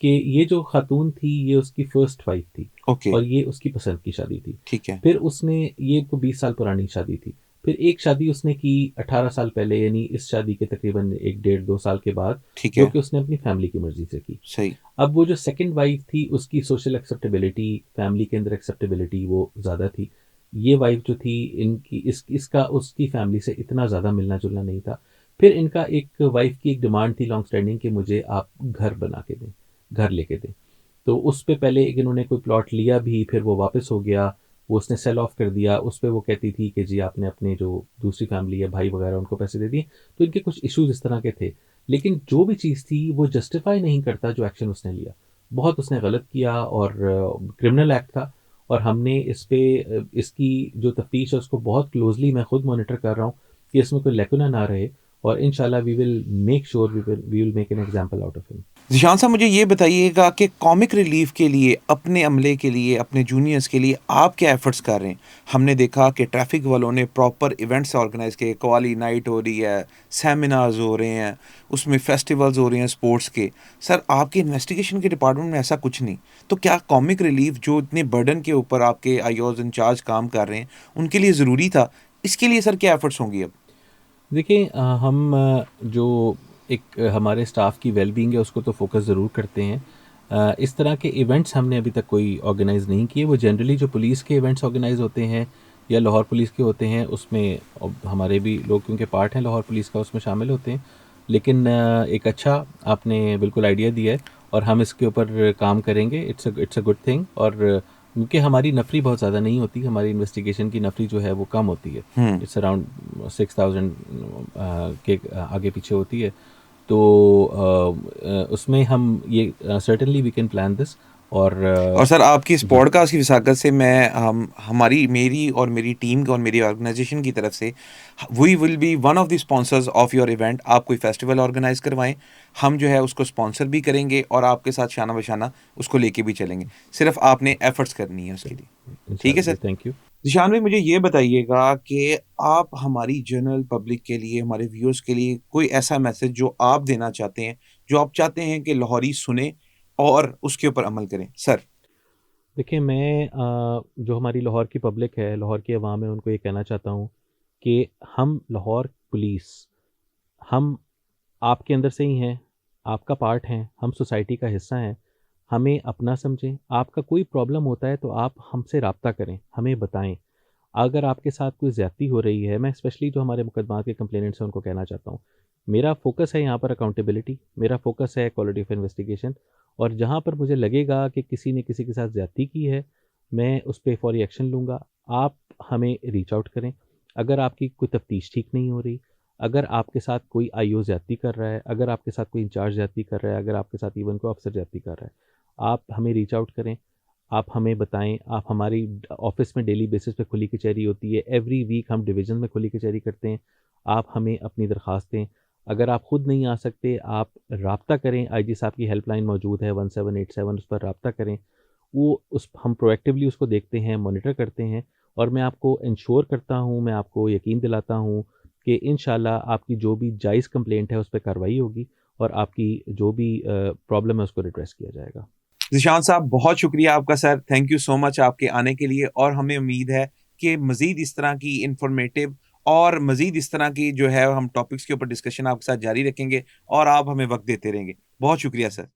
कि ये जो खातून थी ये उसकी फर्स्ट वाइफ थी ओके, और ये उसकी पसंद की शादी थी। ठीक है, फिर उसने ये को 20 साल पुरानी शादी थी। फिर एक शादी उसने की 18 साल पहले यानी इस शादी के तकरीबन 1 डेढ़ 2 साल के बाद, ठीक जो है, कि उसने अपनी फैमिली की मर्ज़ी से की। सही, अब वो जो सेकंड वाइफ़ थी उसकी सोशल एक्सेप्टेबिलिटी, फैमिली के अंदर एक्सेप्टेबिलिटी वो ज़्यादा थी। ये वाइफ़ जो थी इनकी इसका उसकी फैमिली से इतना ज़्यादा मिलना-जुलना नहीं था। फिर इनका एक वाइफ़ की एक डिमांड थी लॉन्ग स्टैंडिंग कि मुझे आप घर बना के दें, घर लेके दें। तो उस पे पहले एक इन्होंने कोई प्लॉट लिया भी, फिर वो वापस हो गया। वो उसने सेल ऑफ कर दिया, उस पे वो कहती थी कि जी आपने अपने जो दूसरी फैमिली है, भाई वगैरह उनको पैसे दे दिए। तो इनके कुछ इश्यूज़ इस तरह के थे। लेकिन जो भी चीज़ थी वो जस्टिफ़ाई नहीं करता जो एक्शन उसने लिया। बहुत उसने गलत किया और क्रिमिनल एक्ट था और हमने इस पे इसकी जो तफ्तीश है उसको बहुत क्लोज़ली मैं खुद मॉनिटर कर रहा हूँ कि इसमें कोई लैकुना ना रहे और इंशाल्लाह we will make an example out of him. Zeeshan साहब, मुझे ये बताइएगा कि कॉमिक रिलीफ़ के लिए, अपने अमले के लिए, अपने जूनियर्स के लिए आप क्या एफ़र्ट्स कर रहे हैं? हमने देखा कि ट्रैफ़िक वालों ने प्रॉपर इवेंट्स ऑर्गेनाइज़ किए, कव्वाली नाइट हो रही है, सेमिनार्स हो रहे हैं, उसमें फेस्टिवल्स हो रहे हैं स्पोर्ट्स के। सर, आपके इन्वेस्टिगेशन के डिपार्टमेंट में ऐसा कुछ नहीं। तो क्या कॉमिक रिलीफ़ जो इतने बर्डन के ऊपर आपके आईओज़ इंचार्ज काम कर रहे हैं, उनके लिए ज़रूरी था? इसके लिए सर क्या एफ़र्ट्स होंगी अब? देखिए हम जो एक हमारे स्टाफ की वेल-बीइंग है उसको तो फ़ोकस ज़रूर करते हैं। इस तरह के इवेंट्स हमने अभी तक कोई ऑर्गेनाइज़ नहीं किए। वो जनरली जो पुलिस के इवेंट्स ऑर्गेनाइज़ होते हैं या लाहौर पुलिस के होते हैं उसमें हमारे भी लोग क्योंकि पार्ट हैं लाहौर पुलिस का उसमें शामिल होते हैं। लेकिन एक अच्छा आपने बिल्कुल आइडिया दिया है और हम इसके ऊपर काम करेंगे। इट्स अ गुड थिंग और क्योंकि हमारी नफ़री बहुत ज़्यादा नहीं होती, हमारी इन्वेस्टिगेशन की नफ़री जो है वो कम होती है। हुँ। इट्स अराउंड 6000 के आगे पीछे होती है। तो उसमें हम ये certainly we can plan this और और सर, आपकी इस जी। पॉडकास्ट की वसाकत से मैं हमारी मेरी और मेरी टीम और मेरी ऑर्गेनाइजेशन की तरफ से we will be one of the sponsors of your event. आप कोई फेस्टिवल ऑर्गेनाइज करवाएं, हम जो है उसको स्पॉन्सर भी करेंगे और आपके साथ शाना बशाना उसको लेके भी चलेंगे। सिर्फ आपने एफर्ट्स करनी है उसके लिए। ठीक है इंशाल्लाह जी, सर? Thank you. जिशान भाई, मुझे ये बताइएगा कि आप हमारी जनरल पब्लिक के लिए, हमारे व्यूअर्स के लिए कोई ऐसा मैसेज जो आप देना चाहते हैं, जो आप चाहते हैं कि लाहौरी सुने और उसके ऊपर अमल करें? सर। देखिए मैं जो हमारी लाहौर की पब्लिक है, लाहौर की अवाम है उनको ये कहना चाहता हूँ कि हम लाहौर पुलिस, हम आपके अंदर से ही हैं, आपका पार्ट हैं, हम सोसाइटी का हिस्सा हैं। हमें अपना समझें, आपका कोई प्रॉब्लम होता है तो आप हमसे राब्ता करें, हमें बताएँ। अगर आपके साथ कोई ज़्यादती हो रही है, मैं स्पेशली जो हमारे मुकदमात के कंप्लेनेंट्स हैं उनको कहना चाहता हूँ। मेरा फ़ोकस है यहाँ पर अकाउंटेबिलिटी, मेरा फ़ोकस है क्वालिटी ऑफ इन्वेस्टिगेशन और जहाँ पर मुझे लगेगा कि किसी ने किसी के साथ ज़्यादती की है, मैं उस पे फौरी एक्शन लूँगा। आप हमें रीच आउट करें। अगर आपकी कोई तफ्तीश ठीक नहीं हो रही, अगर आपके साथ कोई आईओ ज़्यादती कर रहा है, अगर आपके साथ कोई इंचार्ज ज़्यादती कर रहा है, अगर आपके साथ इवन कोई अफ़सर ज़्यादती कर रहा है, आप हमें रीच आउट करें। आप हमें बताएँ, आप हमारी ऑफ़िस में डेली बेसिस पे खुली कचहरी होती है, एवरी वीक हम डिवीज़न में खुली कचहरी करते हैं। आप हमें अपनी दरख़्वास्त दें। अगर आप खुद नहीं आ सकते, आप राब्ता करें, आईजी साहब की हेल्पलाइन मौजूद है 1787 उस पर राब्ता करें। वो उस हम प्रोएक्टिवली उसको देखते हैं, मॉनिटर करते हैं और मैं आपको एन्श्योर करता हूँ, मैं आपको यकीन दिलाता हूँ कि इंशाल्लाह आपकी जो भी जायज़ कंप्लेंट है, उस पे कार्रवाई होगी और आपकी जो भी प्रॉब्लम है, उसको रिड्रेस किया जाएगा। ज़ीशान साहब, बहुत शुक्रिया आपका sir. Thank you so much आपके आने के लिए और हमें उम्मीद है कि मज़ीद इस तरह की इन्फॉर्मेटिव और मज़ीद इस तरह की जो है हम टॉपिक्स के ऊपर डिस्कशन आपके साथ जारी रखेंगे और आप हमें वक़्त देते रहेंगे। बहुत शुक्रिया सर।